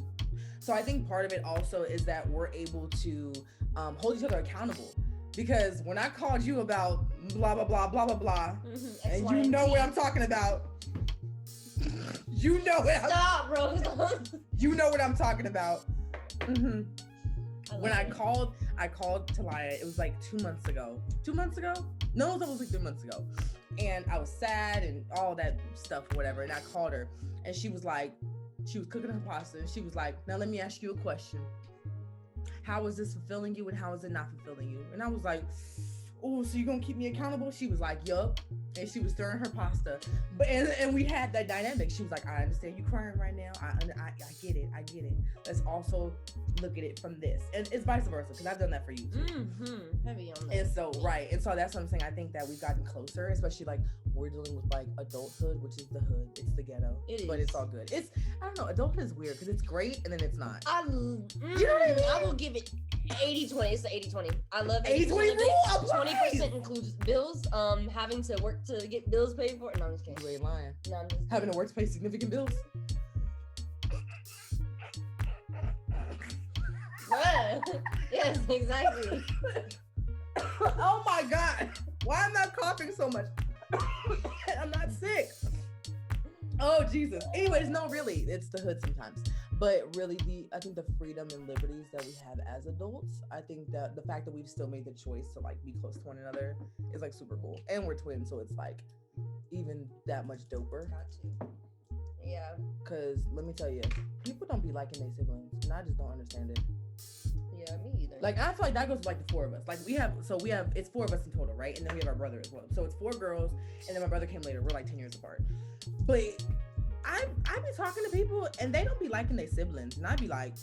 A: So I think part of it also is that we're able to hold each other accountable. Because when I called you about blah, blah, blah, blah, blah, blah, and you know what I'm talking about. You know what
B: Stop, bro.
A: You know what I'm talking about. When I called Talaya, it was like 2 months ago. 2 months ago? No, it was like 3 months ago. and I was sad and all that stuff, whatever. And I called her, and she was cooking her pasta, and she was like, "Now let me ask you a question. How is this fulfilling you, and how is it not fulfilling you?" And I was like, "Oh, so you gonna keep me accountable?" She was like, "Yup." And she was stirring her pasta, but and we had that dynamic. She was like, "I understand you crying right now. I get it. Let's also look at it from this," and it's vice versa, because I've done that for you too.
B: Mm-hmm. Heavy on that.
A: And so that's what I'm saying. I think that we've gotten closer, especially like we're dealing with like adulthood, which is the hood. It's the ghetto, but it's all good. It's, I don't know, adulthood is weird because it's great and then it's not.
B: You know what I mean? I will give it 80-20. It's the 80-20 I love
A: 80-20 rule.
B: 20% includes bills, having to work to get bills paid for. No, I'm just kidding.
A: You ain't lying.
B: No, I'm just kidding.
A: Having to work to pay significant bills.
B: Yes, exactly.
A: Oh my God. Why am I coughing so much? I'm not sick. Oh Jesus. Anyways, no, really, it's the hood sometimes. But really, I think the freedom and liberties that we have as adults, I think that the fact that we've still made the choice to like be close to one another is like super cool. And we're twins, so it's like even that much doper.
B: Got to. Yeah.
A: Cause let me tell you, people don't be liking their siblings, and I just don't understand it.
B: Yeah, me either.
A: Like, I feel like that goes to like the four of us. Like we have, it's 4 of us in total, right? And then we have our brother as well. So it's 4 girls, and then my brother came later. We're like 10 years apart. But I be talking to people, and they don't be liking their siblings, and I be like,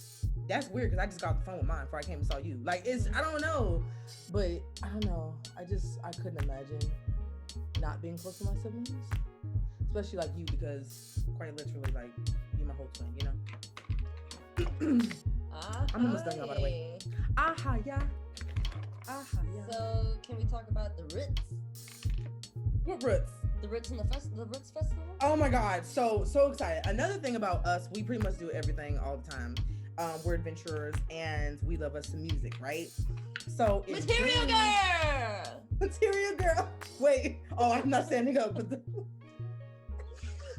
A: that's weird, because I just got off the phone with mine before I came and saw you. Like, it's, I don't know, but I don't know. I couldn't imagine not being close to my siblings, especially like you, because quite literally, like, you're my whole twin, you know? I'm almost done, y'all, by the way. Aha, yeah.
B: So, can we talk about the Ritz?
A: What Ritz?
B: The Ritz and the Ritz Festival?
A: Oh my God, so excited. Another thing about us, we pretty much do everything all the time. We're adventurers, and we love us some music, right? So
B: Material Girl!
A: Wait, I'm not standing up. But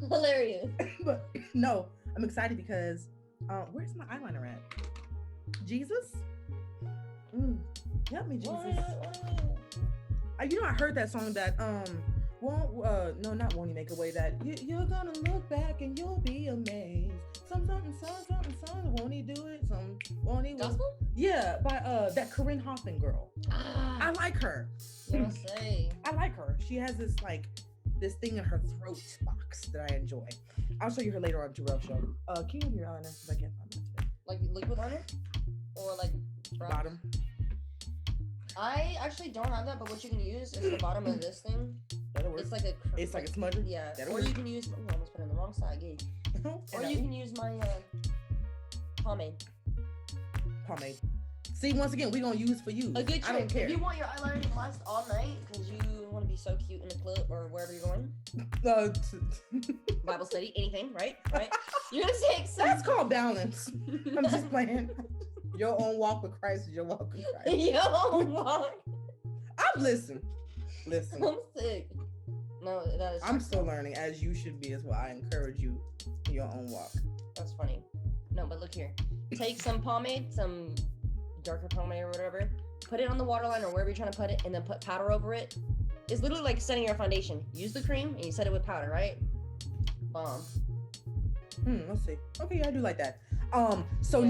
B: Hilarious.
A: But no, I'm excited because where's my eyeliner at? Jesus? Help me, Jesus. You know, I heard that song that won't he make a way, that you're gonna look back and you'll be amazed. Something, won't he do it? Won't he?
B: Gospel?
A: Yeah, by that Corinne Hoffman girl. I like her.
B: You don't say.
A: I like her. She has this thing in her throat box that I enjoy. I'll show you her later on Jarrell's show. Can you have your eyeliner? Because I can't find it today.
B: Like liquid liner? Or like
A: bottom?
B: I actually don't have that, but what you can use is the bottom of this thing.
A: That'll work.
B: It's like a
A: smudger?
B: Yeah.
A: That'll
B: or
A: work.
B: you can use, I almost put it on the wrong side, gay. Or you can use my pomade.
A: See, once again, we're gonna use for you.
B: A good trick.
A: I don't care.
B: If you want your eyeliner to last all night because you want to be so cute in the club or wherever you're going, Bible study, anything, right? You're gonna take some.
A: That's called balance. I'm just playing. Your own walk with Christ is your walk with Christ.
B: Your own walk.
A: Listen.
B: I'm sick. No, that is.
A: I'm still learning, as you should be as well. I encourage you in your own walk.
B: That's funny. No, but look here. Take some pomade, some darker pomade or whatever. Put it on the waterline or wherever you're trying to put it, and then put powder over it. It's literally like setting your foundation. Use the cream and you set it with powder, right? Bomb.
A: Let's see. Okay, yeah, I do like that. It's
B: like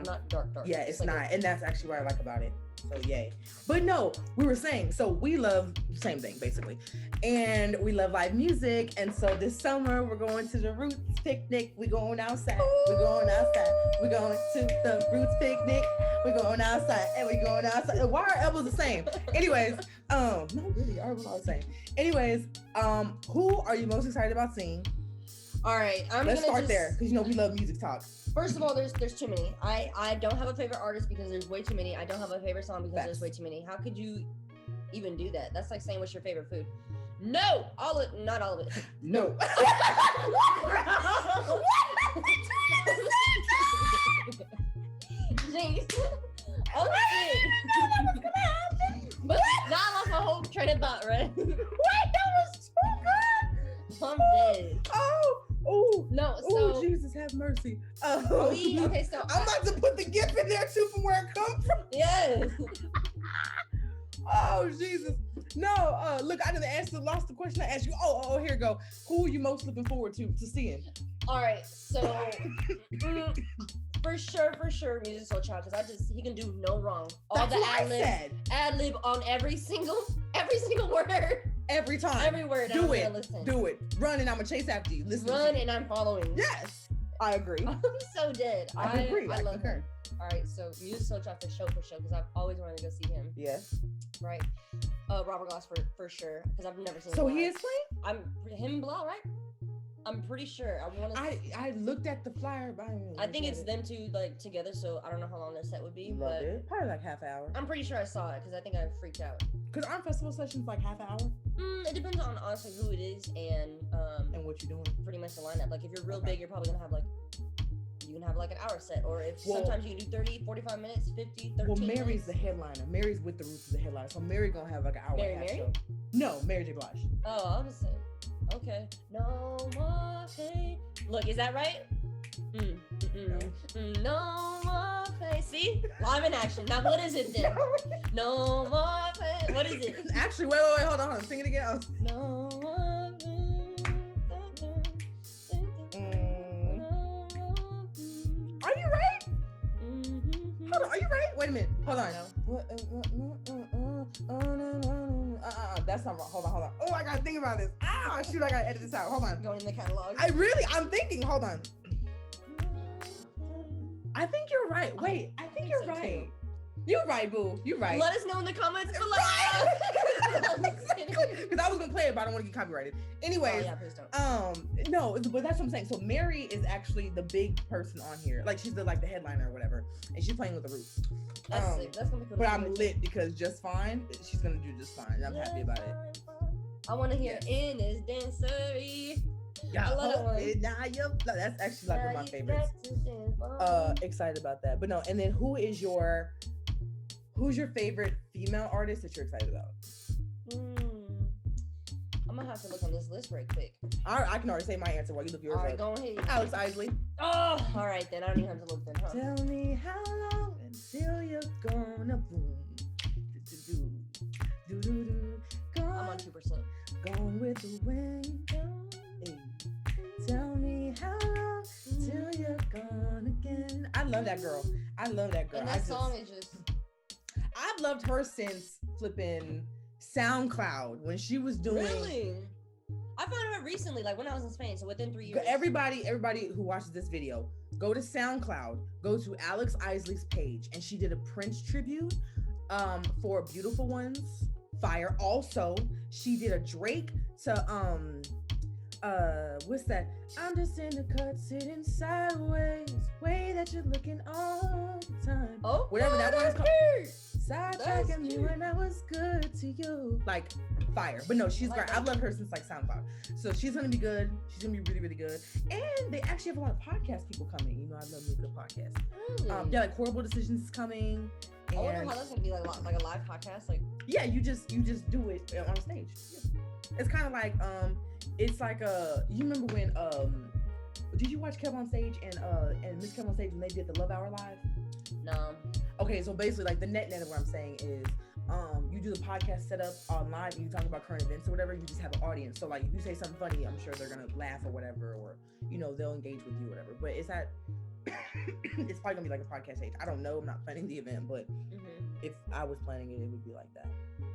B: not dark.
A: Yeah, it's
B: like
A: not, and that's actually what I like about it. So yay. But no, we were saying, so we love the same thing basically, and we love live music. And so this summer we're going to the Roots picnic. We're going outside. We're going to the Roots picnic. We're going outside, and we're going outside. Why are elbows the same? Anyways, no, really, our elbows are the same. Anyways, who are you most excited about seeing?
B: All right,
A: let's start there, because we love music talk.
B: First of all, there's too many. I don't have a favorite artist because there's way too many. I don't have a favorite song because there's way too many. How could you even do that? That's like saying what's your favorite food. No, not all of it.
A: No.
B: Jeez. But now I lost my whole train of thought, right?
A: Wait, that was so good.
B: I'm dead.
A: Oh,
B: no, so
A: oh, Jesus have mercy.
B: Okay, so
A: I'm about to put the gift in there too from where it comes from.
B: Yes.
A: Oh, Jesus. Look, I didn't lost the question I asked you. Oh, here we go. Who are you most looking forward to seeing?
B: All right, so for sure, Music Soul Child, because he can do no wrong. All
A: That's
B: the ad lib on every single word.
A: Every time.
B: Every word.
A: Do it. Run and I'm gonna chase after you.
B: Run and I'm following.
A: Yes. I agree.
B: I'm so dead.
A: I agree.
B: I love him. All right, so Music Soul Child for sure, because I've always wanted to go see him.
A: Yes.
B: Right. Robert Glass for sure, because I've never seen him.
A: So he is playing?
B: Him and Bilal, right? I'm pretty sure.
A: I looked at the flyer, but
B: I think it's them two like together, so I don't know how long their set would be.
A: Love it. Probably like half hour.
B: I'm pretty sure I saw it because I think I freaked out.
A: Because aren't festival sessions like half hour?
B: It depends on honestly who it is and
A: what you're doing.
B: Pretty much the lineup. Like if you're real big, you're probably gonna have like an hour set, or if sometimes you can do 30, 45 minutes, 50, 30
A: Well, Mary's
B: minutes.
A: the headliner. Mary's with the Roots of the headliner. So Mary gonna have like an hour and a half show. No, Mary J. Blige.
B: Oh, I was saying. Okay. No more pain. Look, is that right? No more pain. See? Live in action. Now what is it then? No more pain. What is it?
A: Actually, wait, hold on. Sing it again.
B: No more pain.
A: Are you right? Hold on, are you right? Wait a minute. Hold on. That's not wrong. Hold on. Oh, I gotta think about this. Shoot, I gotta edit this out. Hold on.
B: Going in the catalog.
A: I'm thinking. Hold on. I think you're right. Wait, I think you're right. Too. You're right, boo. You're right.
B: Let us know in the comments below.
A: Because I was gonna play it, but I don't want to get copyrighted. Anyways,
B: please don't.
A: No, but that's what I'm saying. So Mary is actually the big person on here. Like she's the headliner or whatever, and she's playing with the Roots.
B: That's gonna be cool.
A: But I'm lit because Just Fine. She's gonna do Just Fine. I'm happy about it.
B: I want to hear In This Dancery.
A: Yeah, I love it. That's actually like one of my favorites. Excited about that. But no, and then who's your favorite female artist that you're excited about?
B: I'm gonna have to look on this list right quick.
A: I can already say my answer while you look yours up.
B: All right, go ahead.
A: Alex Isley.
B: Oh, all right then. I don't even have to look then, huh?
A: Tell me how long until you're gonna boom.
B: I'm on 2%.
A: Gone with the wind. Hey. Tell me how long till you're gone again. I love that girl. And
B: that song is just.
A: I've loved her since flipping SoundCloud when she was doing.
B: Really? I found her recently, like when I was in Spain, so within 3 years.
A: Everybody who watches this video, go to SoundCloud, go to Alex Isley's page, and she did a Prince tribute for Beautiful Ones. Fire. Also, she did a Drake to what's that? I'm just in the cut sitting sideways, way that you're looking all the time.
B: Oh,
A: whatever that one is called. Sidetracking me when I was good to you. Like fire. But no, she's great. I've loved her since like SoundCloud. So she's gonna be good. She's gonna be really, really good. And they actually have a lot of podcast people coming. You know, I love me a good podcast.
B: Really?
A: Like Horrible Decisions is coming.
B: I wonder how that's gonna be like a live podcast. Like
A: you just do it on stage. Yeah. It's kind of like it's like you remember when did you watch Kev on Stage and Miss Kev on Stage when they did the Love Hour live?
B: No.
A: Okay, so basically like the net of what I'm saying is you do the podcast setup on live and you talk about current events or whatever, you just have an audience. So like if you say something funny, I'm sure they're gonna laugh or whatever, or you know, they'll engage with you or whatever. But it's not it's probably gonna be like a podcast stage. I don't know, I'm not planning the event, but if I was planning it, it would be like that.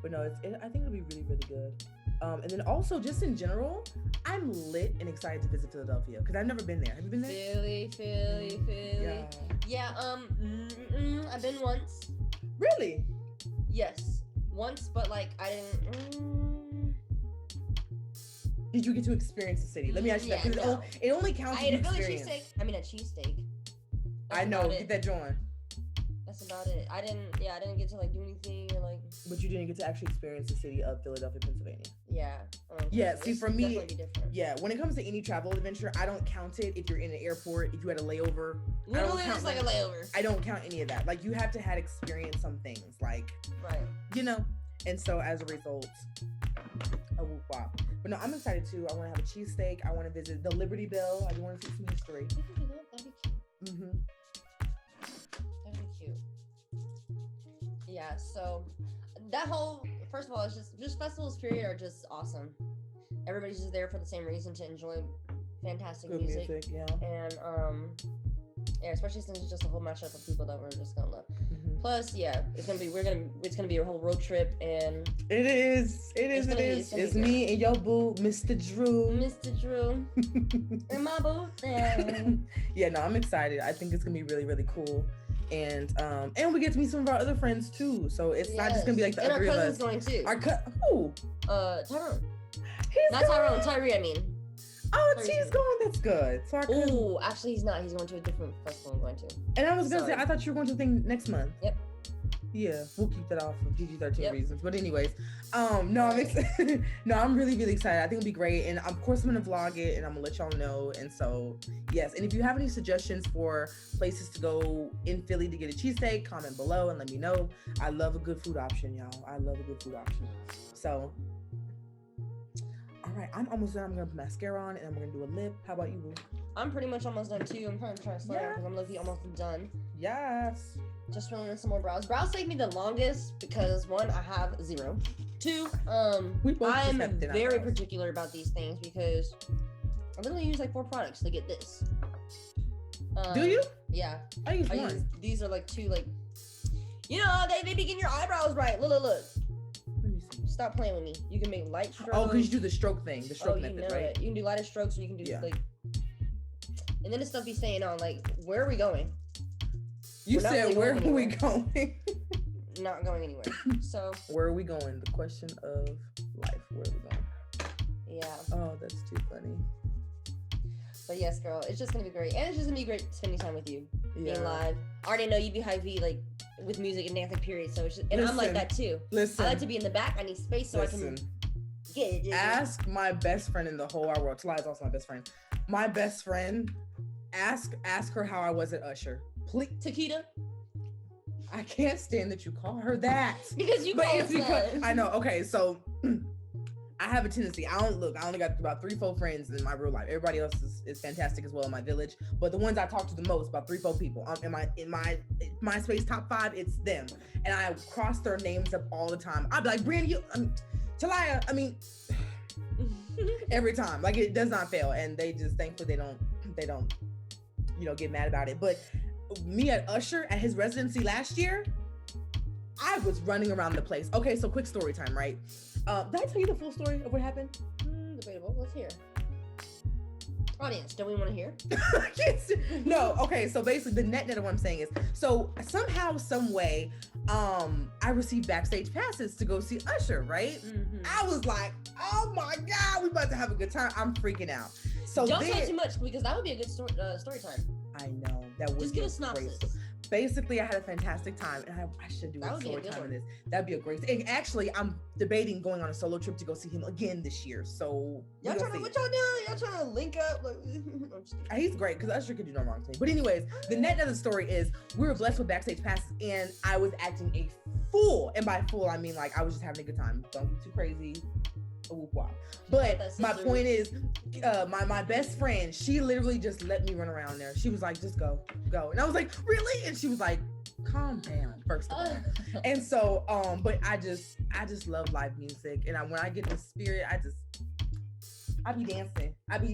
A: But no, I think it'll be really, really good. And then also just in general, I'm lit and excited to visit Philadelphia because I've never been there. Have you been there?
B: Philly. Yeah. I've been once.
A: Really?
B: Yes, once, but like I didn't.
A: Did you get to experience the city? Let me ask you that because it only counts.
B: I ate a Philly cheesesteak. I mean a cheesesteak.
A: I know. Get that joint.
B: That's about it. I didn't get to like do anything or like.
A: But you didn't get to actually experience the city of Philadelphia, Pennsylvania.
B: Yeah.
A: Yeah. See, for me,
B: different.
A: Yeah. When it comes to any travel adventure, I don't count it if you're in an airport, if you had a layover.
B: Literally, it's like a layover.
A: I don't count any of that. Like you have to have experience some things, like
B: right.
A: And so as a result, a whoop wop. But no, I'm excited too. I want to have a cheesesteak. I want to visit the Liberty Bell. I want to see some history.
B: That'd be cute.
A: Mm-hmm.
B: That'd be cute. Yeah. So that whole first of all, it's just festivals period are just awesome. Everybody's just there for the same reason, to enjoy fantastic
A: Good
B: music.
A: yeah.
B: And yeah, especially since it's just a whole mashup of people that we're just gonna love.
A: Mm-hmm.
B: Plus, yeah, it's gonna be a whole road trip, and
A: it is. It's me and your boo, Mr. Drew. And my boo. Yeah, no, I'm excited. I think it's gonna be really, really cool. And we get to meet some of our other friends too. So it's not just gonna be like the three of us.
B: Our cousin's going too.
A: Who?
B: Tyrone.
A: He's
B: not Tyrone. Tyree, I mean.
A: Oh, T's going. That's good. So
B: oh, actually, he's not. He's going to a different festival I'm going to.
A: And I was gonna say, I thought you were going to the thing next month.
B: Yep.
A: Yeah, we'll keep that off for PG-13 reasons. But anyways, no, I'm excited. No, I'm really, really excited. I think it'll be great. And of course, I'm gonna vlog it, and I'm gonna let y'all know. And so, yes. And if you have any suggestions for places to go in Philly to get a cheesesteak, comment below and let me know. I love a good food option, y'all. I love a good food option. So. All right, I'm almost done. I'm gonna put mascara on and I'm gonna do a lip. How about you, boo?
B: I'm pretty much almost done too. I'm trying to slow down because I'm literally almost done.
A: Yes.
B: Just filling in some more brows. Brows take me the longest because one, I have 0. 2, I'm very particular about these things because I literally use like 4 products to get this.
A: Do you?
B: Yeah.
A: I use one.
B: These are like 2, like, you know, they be getting your eyebrows right. Look.
A: Let me see.
B: Stop playing with me. You can make light strokes.
A: Oh, because you do the stroke thing, the stroke method, right?
B: It. You can do lighter strokes, or you can do like. And then the stuff he's saying on like, where are we going?
A: You said, where are we going?
B: Not going anywhere. So.
A: Where are we going? The question of life. Where are we going?
B: Yeah.
A: Oh, that's too funny.
B: But yes, girl, it's just gonna be great, and it's just gonna be great spending time with you, being live. I already know you be high V like with music and dancing period, so it's just, and I'm like that too.
A: Listen,
B: I like to be in the back. I need space so I can get it.
A: Ask my best friend in the whole wide world. Talaya is also my best friend. My best friend. Ask her how I was at Usher. Please,
B: Takita.
A: I can't stand that you call her that.
B: Because you call her.
A: I know. Okay, so I have a tendency. I only got about 3-4 friends in my real life. Everybody else is fantastic as well in my village. But the ones I talk to the most, about 3-4 people, in my MySpace top 5, it's them. And I cross their names up all the time. I'd be like, Brian, Talaya. I mean, every time, like it does not fail. And they just thankfully they don't, get mad about it. But me at Usher at his residency last year, I was running around the place. Okay, so quick story time, right? Did I tell you the full story of what happened?
B: Debatable. Let's hear. Audience, don't we want to hear?
A: No, okay, so basically the net of what I'm saying is, so somehow, some way, I received backstage passes to go see Usher, right? Mm-hmm. I was like, oh my God, we about to have a good time. I'm freaking out. So
B: don't say too much because that would be a good story time.
A: I know. That would
B: just give a synopsis.
A: Basically, I had a fantastic time, and I should do a story time in this. That'd be a great. And actually, I'm debating going on a solo trip to go see him again this year. So
B: what y'all doing? Y'all trying to link up?
A: He's great because Usher could do no wrong to me. But anyways, the net of the story is we were blessed with backstage passes, and I was acting a fool. And by fool, I mean like I was just having a good time. Don't get too crazy. But my point is, my best friend, she literally just let me run around there. She was like, just go. And I was like, really? And she was like, calm down, first of all. And so, but I just love live music. And when I get the spirit, I be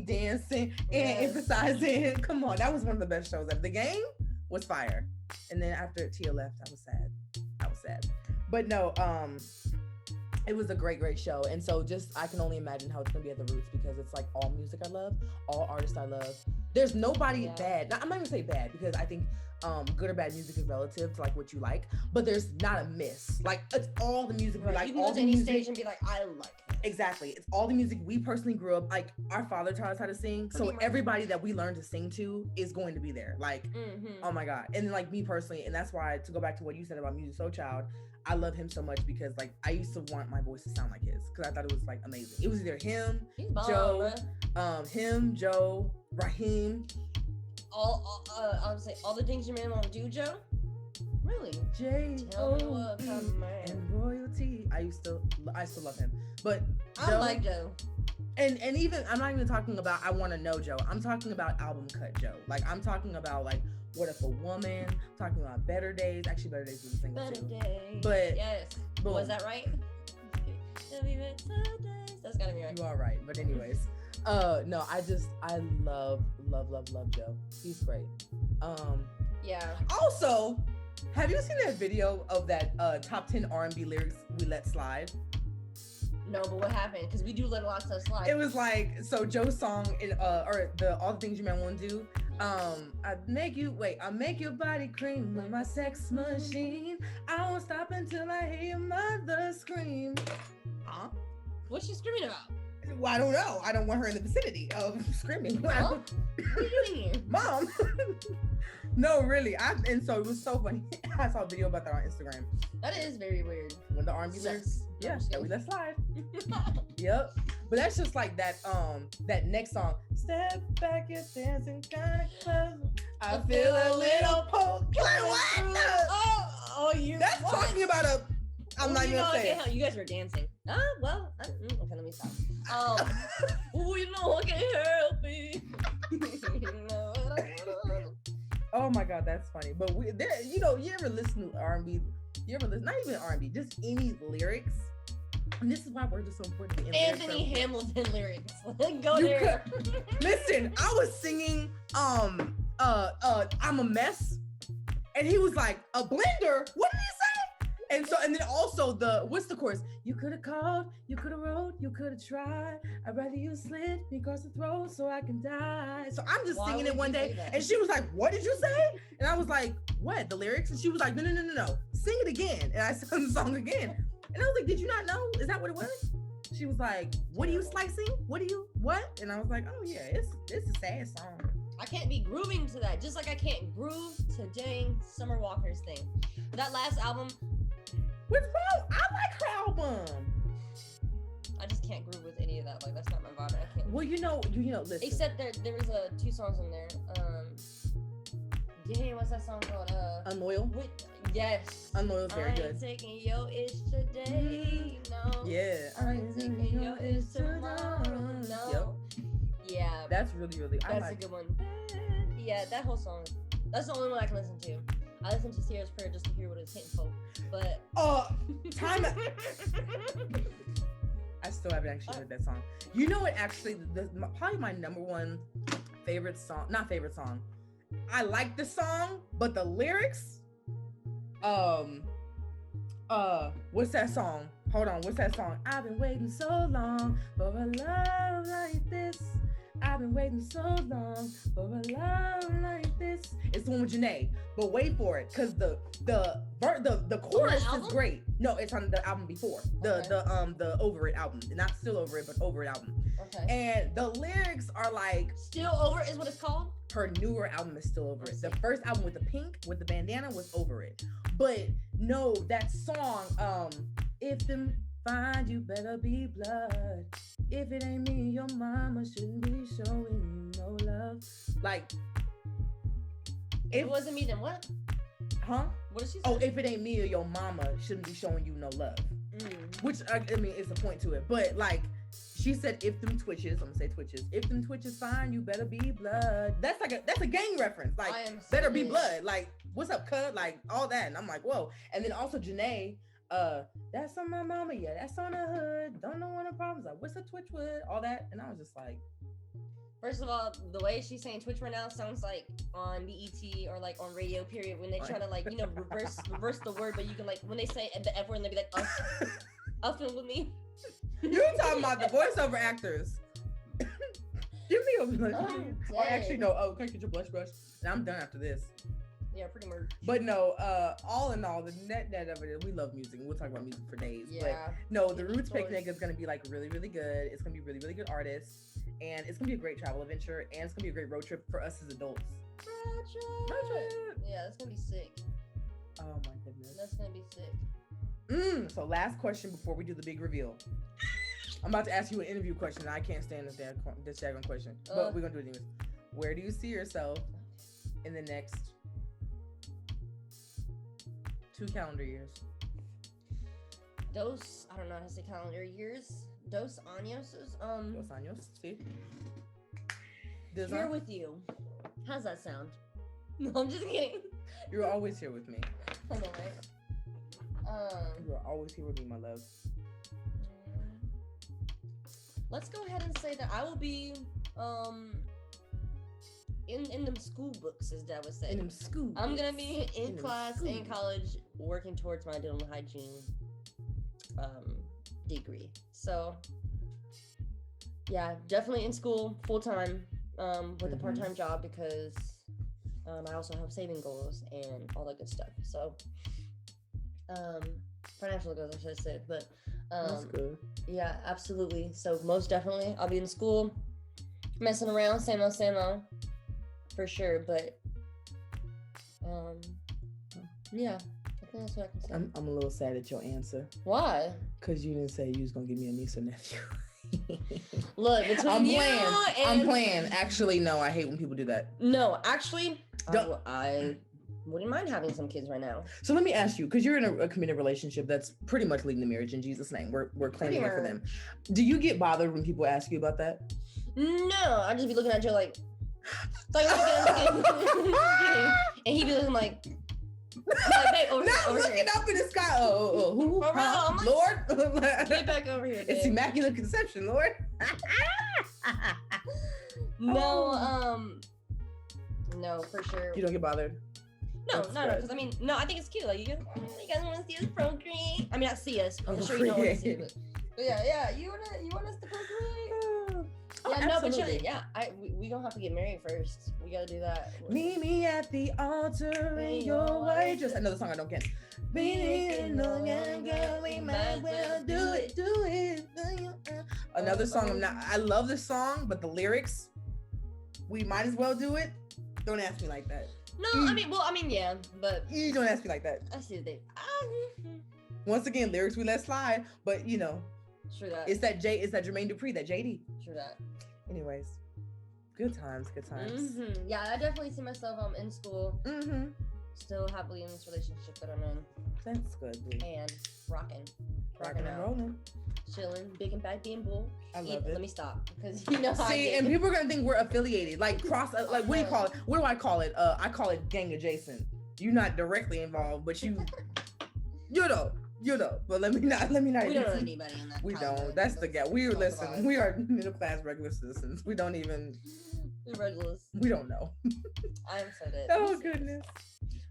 A: dancing and emphasizing. Come on, that was one of the best shows ever. The Game was fire. And then after Tia left, I was sad. But no, it was a great show. And so I can only imagine how it's gonna be at the Roots because it's like all music I love, all artists I love. There's nobody bad. I'm not gonna say bad because I think good or bad music is relative to like what you like, but there's not a miss. Like it's all the music we like.
B: You can
A: all
B: go to
A: the
B: any
A: music
B: stage and be like, I like it.
A: Exactly. It's all the music we personally grew up. Like our father taught us how to sing, so everybody that we learned to sing to is going to be there. Like, oh my God. And then like me personally, and that's why to go back to what you said about Music Soul Child, I love him so much because like I used to want my voice to sound like his because I thought it was like amazing. It was either him, Joe, Raheem.
B: I would say all the things your man won't do, Joe. Really?
A: J.O. and royalty. I still love him, but
B: I like Joe.
A: And even I'm not even talking about I Want to Know Joe. I'm talking about album cut Joe. Like I'm talking about like What If a Woman. I'm talking about Better Days. Actually, Better Days was a single too.
B: Better Days.
A: But
B: yes, boom. Was that right? That's gotta be right.
A: You are right. But anyways, no, I love Joe. He's great.
B: Yeah.
A: Also, have you seen that video of that top 10 R&B lyrics we let slide?
B: No, but what happened? Because we do let a lot of stuff slide.
A: It was like, so Joe's song in or the All the Things You Might Want to Do. I make your body cream with my sex machine. I won't stop until I hear your mother scream. Huh?
B: What's she screaming about?
A: Well, I don't know. I don't want her in the vicinity of screaming.
B: Huh? What are you doing here?
A: Mom. No, really. And so it was so funny. I saw a video about that on Instagram.
B: That is very weird.
A: When the R&B lyrics,
B: Yeah,
A: we let slide. Yep. But that's just like that next song. Step back, you're dancing kind of close. I feel a little poke. Like what?
B: Oh, you.
A: That's
B: what?
A: talking about a. I'm not even gonna say it.
B: You guys were dancing. Well. Okay, let me stop. Oh, you know I can't help it.
A: Oh my God, that's funny. But you ever listen to R&B? You ever listen? Not even R&B, just any lyrics. And this is why words are so important.
B: Anthony Hamilton lyrics. Go there.
A: Listen, I was singing I'm a mess, and he was like, a blender. What did he say? And then also what's the chorus? You could have called, you could have wrote, you could have tried. I'd rather you slit me across the throat so I can die. So I'm just singing it one day, and she was like, what did you say? And I was like, what? The lyrics? And she was like, no. Sing it again. And I sang the song again. And I was like, did you not know? Is that what it was? She was like, what are you slicing? What? And I was like, oh yeah, it's a sad song.
B: I can't be grooving to that, just like I can't groove to dang Summer Walker's thing. But that last album,
A: what's wrong? I like her album.
B: I just can't groove with any of that. Like, that's not my vibe. I can't.
A: Well, listen.
B: Except there was 2 songs in there. Dang, what's that song called?
A: Unloyal.
B: Yes.
A: Unloyal is very good.
B: I'm taking your itch today. No.
A: Yeah.
B: I'm taking your itch tomorrow. No.
A: Yep.
B: Yeah.
A: That's really.
B: That's a good one. Yeah, that whole song. That's the only one I can listen to. I listen to Sierra's Prayer just to hear what it's hitting for. But
A: time. I still haven't actually heard that song. You know what? Actually, probably my number one favorite song. Not favorite song. I like the song, but the lyrics. What's that song? Hold on. What's that song? I've been waiting so long for a love like this. I've been waiting so long for a love like this. It's the one with Janae, but wait for it, cause the chorus is great. No, it's on the album before the Over It album, not Still Over It, but Over It album.
B: Okay.
A: And the lyrics are like
B: Still Over It is what it's called.
A: Her newer album is Still Over It. The first album with the pink with the bandana was Over It, but no, that song, if them find you, better be blood. If it ain't me, your mama shouldn't be showing you no love. Like,
B: if it wasn't me, then what?
A: Huh?
B: What did she say?
A: Oh, if it ain't me or your mama shouldn't be showing you no love. Which, I mean, it's a point to it. But, like, she said, if them twitches, I'm gonna say twitches. If them twitches fine, you better be blood. That's a gang reference. Like, better be blood. Like, what's up, cuz? Like, all that. And I'm like, whoa. And then also Janae, that's on my mama, yeah, that's on the hood. Don't know what the problems are. What's a twitch wood? All that. And I was just like,
B: first of all, the way she's saying Twitch right now sounds like on BET or like on radio period when they try to like, reverse the word, but you can like when they say the F word and they be like uffing with me.
A: You're talking about the voiceover actors. Give me a blush. Or actually no, can I get your blush brush? And I'm done after this.
B: Yeah, pretty much.
A: But no, all in all, the net of it is we love music. We'll talk about music for days.
B: Yeah.
A: But no, the Roots Picnic is gonna be like really, really good. It's gonna be really, really good artists. And it's gonna be a great travel adventure. And it's gonna be a great road trip for us as adults.
B: Road trip. Yeah, that's gonna be sick.
A: Oh my goodness.
B: That's gonna be sick.
A: So last question before we do the big reveal. I'm about to ask you an interview question. And I can't stand this daggone question. But we're gonna do it anyways. Where do you see yourself in the next 2 calendar years?
B: I don't know how to say calendar years. Dos años.
A: Dos años, sí.
B: Here with you. How's that sound? No, I'm just kidding.
A: You're always here with me.
B: I know, right?
A: You're always here with me, my love.
B: let's go ahead and say that I will be in them school books, as Dad would say.
A: In them school.
B: I'm gonna be in class in college, working towards my dental hygiene degree. So yeah, definitely in school full time with a part-time job, because I also have saving goals and all that good stuff. So financial goals, I should say, but
A: that's good.
B: Yeah, absolutely. So most definitely I'll be in school messing around, same old for sure. But yeah, I think that's what I can say.
A: I'm a little sad at your answer.
B: Why?
A: Because you didn't say you was gonna give me a niece or nephew.
B: Look, between
A: I'm playing. Actually, no, I hate when people do that.
B: No, actually, I wouldn't mind having some kids right now.
A: So let me ask you, because you're in a committed relationship that's pretty much leading to marriage in Jesus' name. We're claiming it for them. Do you get bothered when people ask you about that?
B: No, I just be looking at you like and he'd be looking like hey, over
A: looking
B: here.
A: Up in the sky. Who? Lord,
B: get back over here.
A: It's Immaculate Conception, Lord.
B: No, for sure.
A: You don't get bothered.
B: No, because I think it's cute. Like, you guys want to see us procreate? I mean, not see us. I'm sure you don't want to see it. But yeah, you want us to procreate? We don't have to get married first. We gotta do that.
A: Meet me at the altar in your way. Just another song I don't get. We might well do it. Another song I love this song, but the lyrics, we might as well do it. Don't ask me like that.
B: No, yeah, but
A: you don't ask me like that.
B: I see the thing.
A: Once again, lyrics we let slide, but
B: True that.
A: It's that Jermaine Dupri, that JD.
B: True that.
A: Anyways, good times.
B: Mm-hmm. Yeah, I definitely see myself in school, still happily in this relationship that I'm in.
A: That's good, dude.
B: And rocking
A: and rolling,
B: chilling, big and bad, being bull.
A: I love it.
B: Let me stop, because you know how
A: and people are gonna think we're affiliated, like cross. Like, what do you call it? What do I call it? I call it gang adjacent. You're not directly involved, but you know. But let me not.
B: We don't know anybody in that.
A: We don't. That's the gap. We are middle class regular citizens. We don't even.
B: We're regulars.
A: We don't know.
B: I'm so dead.
A: Oh goodness.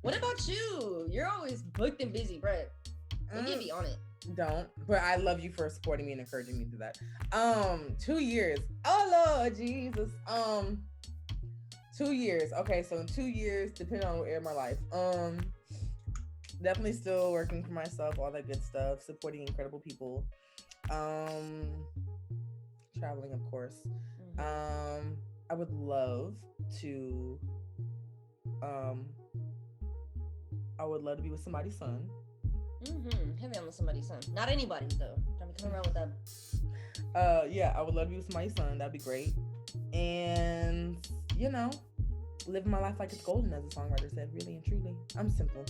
B: What about you? You're always booked and busy, Brett. You can't be on it.
A: Don't. But I love you for supporting me and encouraging me to do that. 2 years. Oh Lord Jesus. 2 years. Okay, so in 2 years, depending on where in my life. Definitely still working for myself, all that good stuff, supporting incredible people, traveling, of course. I would love to be with somebody's son.
B: Heavy on somebody's son. Not anybody's though. Don't be coming around with them.
A: Yeah, I would love to be with somebody's son. That'd be great. And living my life like it's golden, as the songwriter said. Really and truly, I'm simple.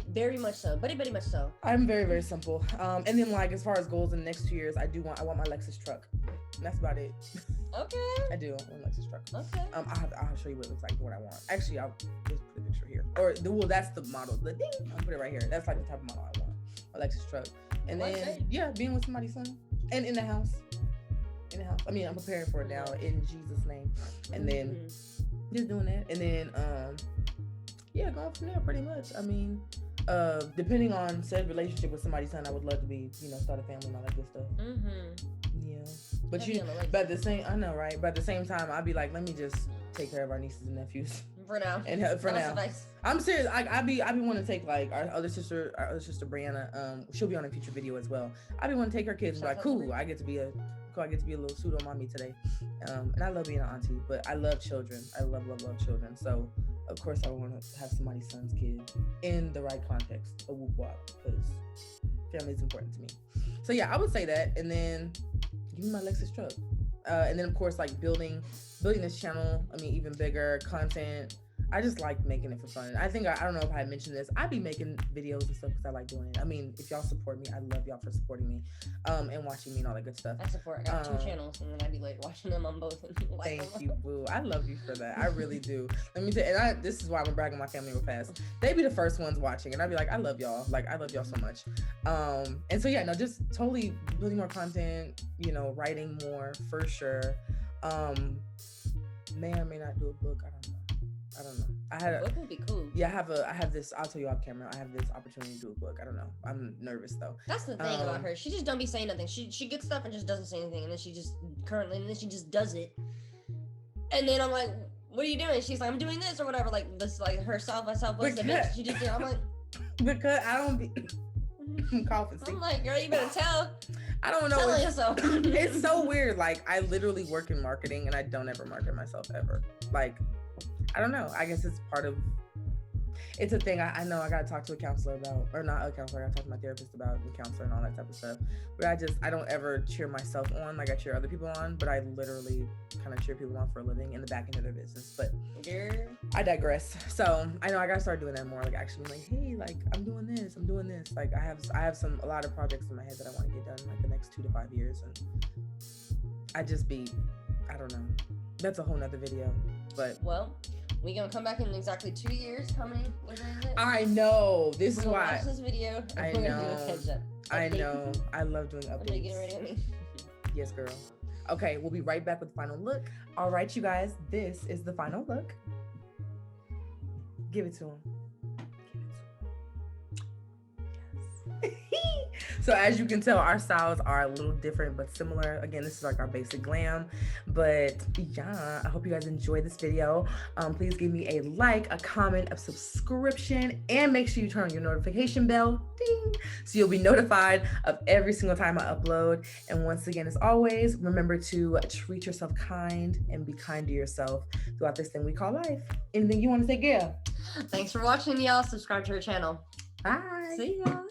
B: Very much so. Very much so.
A: I'm very, very simple. And then, like, as far as goals in the next 2 years, I want my Lexus truck. And that's about it.
B: Okay.
A: I do. I want a Lexus truck.
B: Okay.
A: I'll show you what it looks like, what I want. Actually, I'll just put a picture here. That's the model. The ding. I'll put it right here. That's like the type of model I want. A Lexus truck. And then, being with somebody's son. And in the house. I mean, I'm preparing for it now in Jesus' name. And then just doing that. And then, going from there pretty much. I mean, depending on said relationship with somebody's son, I would love to be, start a family and all that good stuff. Yeah. But at the same, I know, right? But at the same time, I'd be like, let me just take care of our nieces and nephews.
B: For now.
A: And for now. Nice. I'm serious. I'd be wanting to take like our other sister Brianna. She'll be on a future video as well. I'd be wanting to take her kids and be like, cool, I get to be a little pseudo mommy today. And I love being an auntie, but I love children. I love children. So of course I want to have somebody's son's kid in the right context, a whoop wop, because family is important to me. So yeah, I would say that, and then give me my Lexus truck. And then of course, like building this channel. I mean, even bigger content. I just like making it for fun. I think I don't know if I mentioned this. I be making videos and stuff because I like doing it. I mean, if y'all support me, I love y'all for supporting me, and watching me and all that good stuff.
B: I support. I got 2 channels, and then I be like watching them on both.
A: Thank you, boo. I love you for that. I really do. Let me tell you, and this is why I'm bragging my family real fast. They be the first ones watching, and I'd be like, I love y'all. Like, I love y'all so much. And so yeah, no, just totally building more content. You know, writing more for sure. May or may not do a book. I don't know.
B: A book would be cool.
A: Yeah, I have this. I'll tell you off camera. I have this opportunity to do a book. I don't know. I'm nervous though.
B: That's the thing about her. She just don't be saying nothing. She gets stuff and just doesn't say anything, and then she just does it. And then I'm like, "What are you doing?" She's like, "I'm doing this or whatever." Like this, like her Southwest event. She just did. I'm like,
A: because I don't be. I'm coughing.
B: I'm like, girl, you better tell.
A: I don't know.
B: Tell yourself.
A: It's so weird. Like, I literally work in marketing, and I don't ever market myself ever. Like, I don't know. I guess it's part of. It's a thing. I know I gotta talk to a counselor about, or not a counselor. I gotta talk to my therapist about the counselor and all that type of stuff. But I don't ever cheer myself on like I cheer other people on. But I literally kind of cheer people on for a living in the back end of their business. But I digress. So I know I gotta start doing that more. Like actually, like, hey, like I'm doing this. Like I have a lot of projects in my head that I want to get done like the next 2 to 5 years, and I don't know. That's a whole nother video. But
B: we gonna come back in exactly 2 years. How many? What is it?
A: I know. This is why.
B: Watch this video.
A: I know. I know. I love doing updates.
B: Get ready on me.
A: Yes, girl. Okay, we'll be right back with the final look. All right, you guys. This is the final look. Give it to him. Yes. So as you can tell, our styles are a little different but similar. Again, this is like our basic glam. But yeah, I hope you guys enjoyed this video. Please give me a like, a comment, a subscription, and make sure you turn on your notification bell, ding, so you'll be notified of every single time I upload. And once again, as always, remember to treat yourself kind and be kind to yourself throughout this thing we call life. Anything you want to say, girl?
B: Thanks for watching, y'all. Subscribe to our channel.
A: Bye.
B: See ya.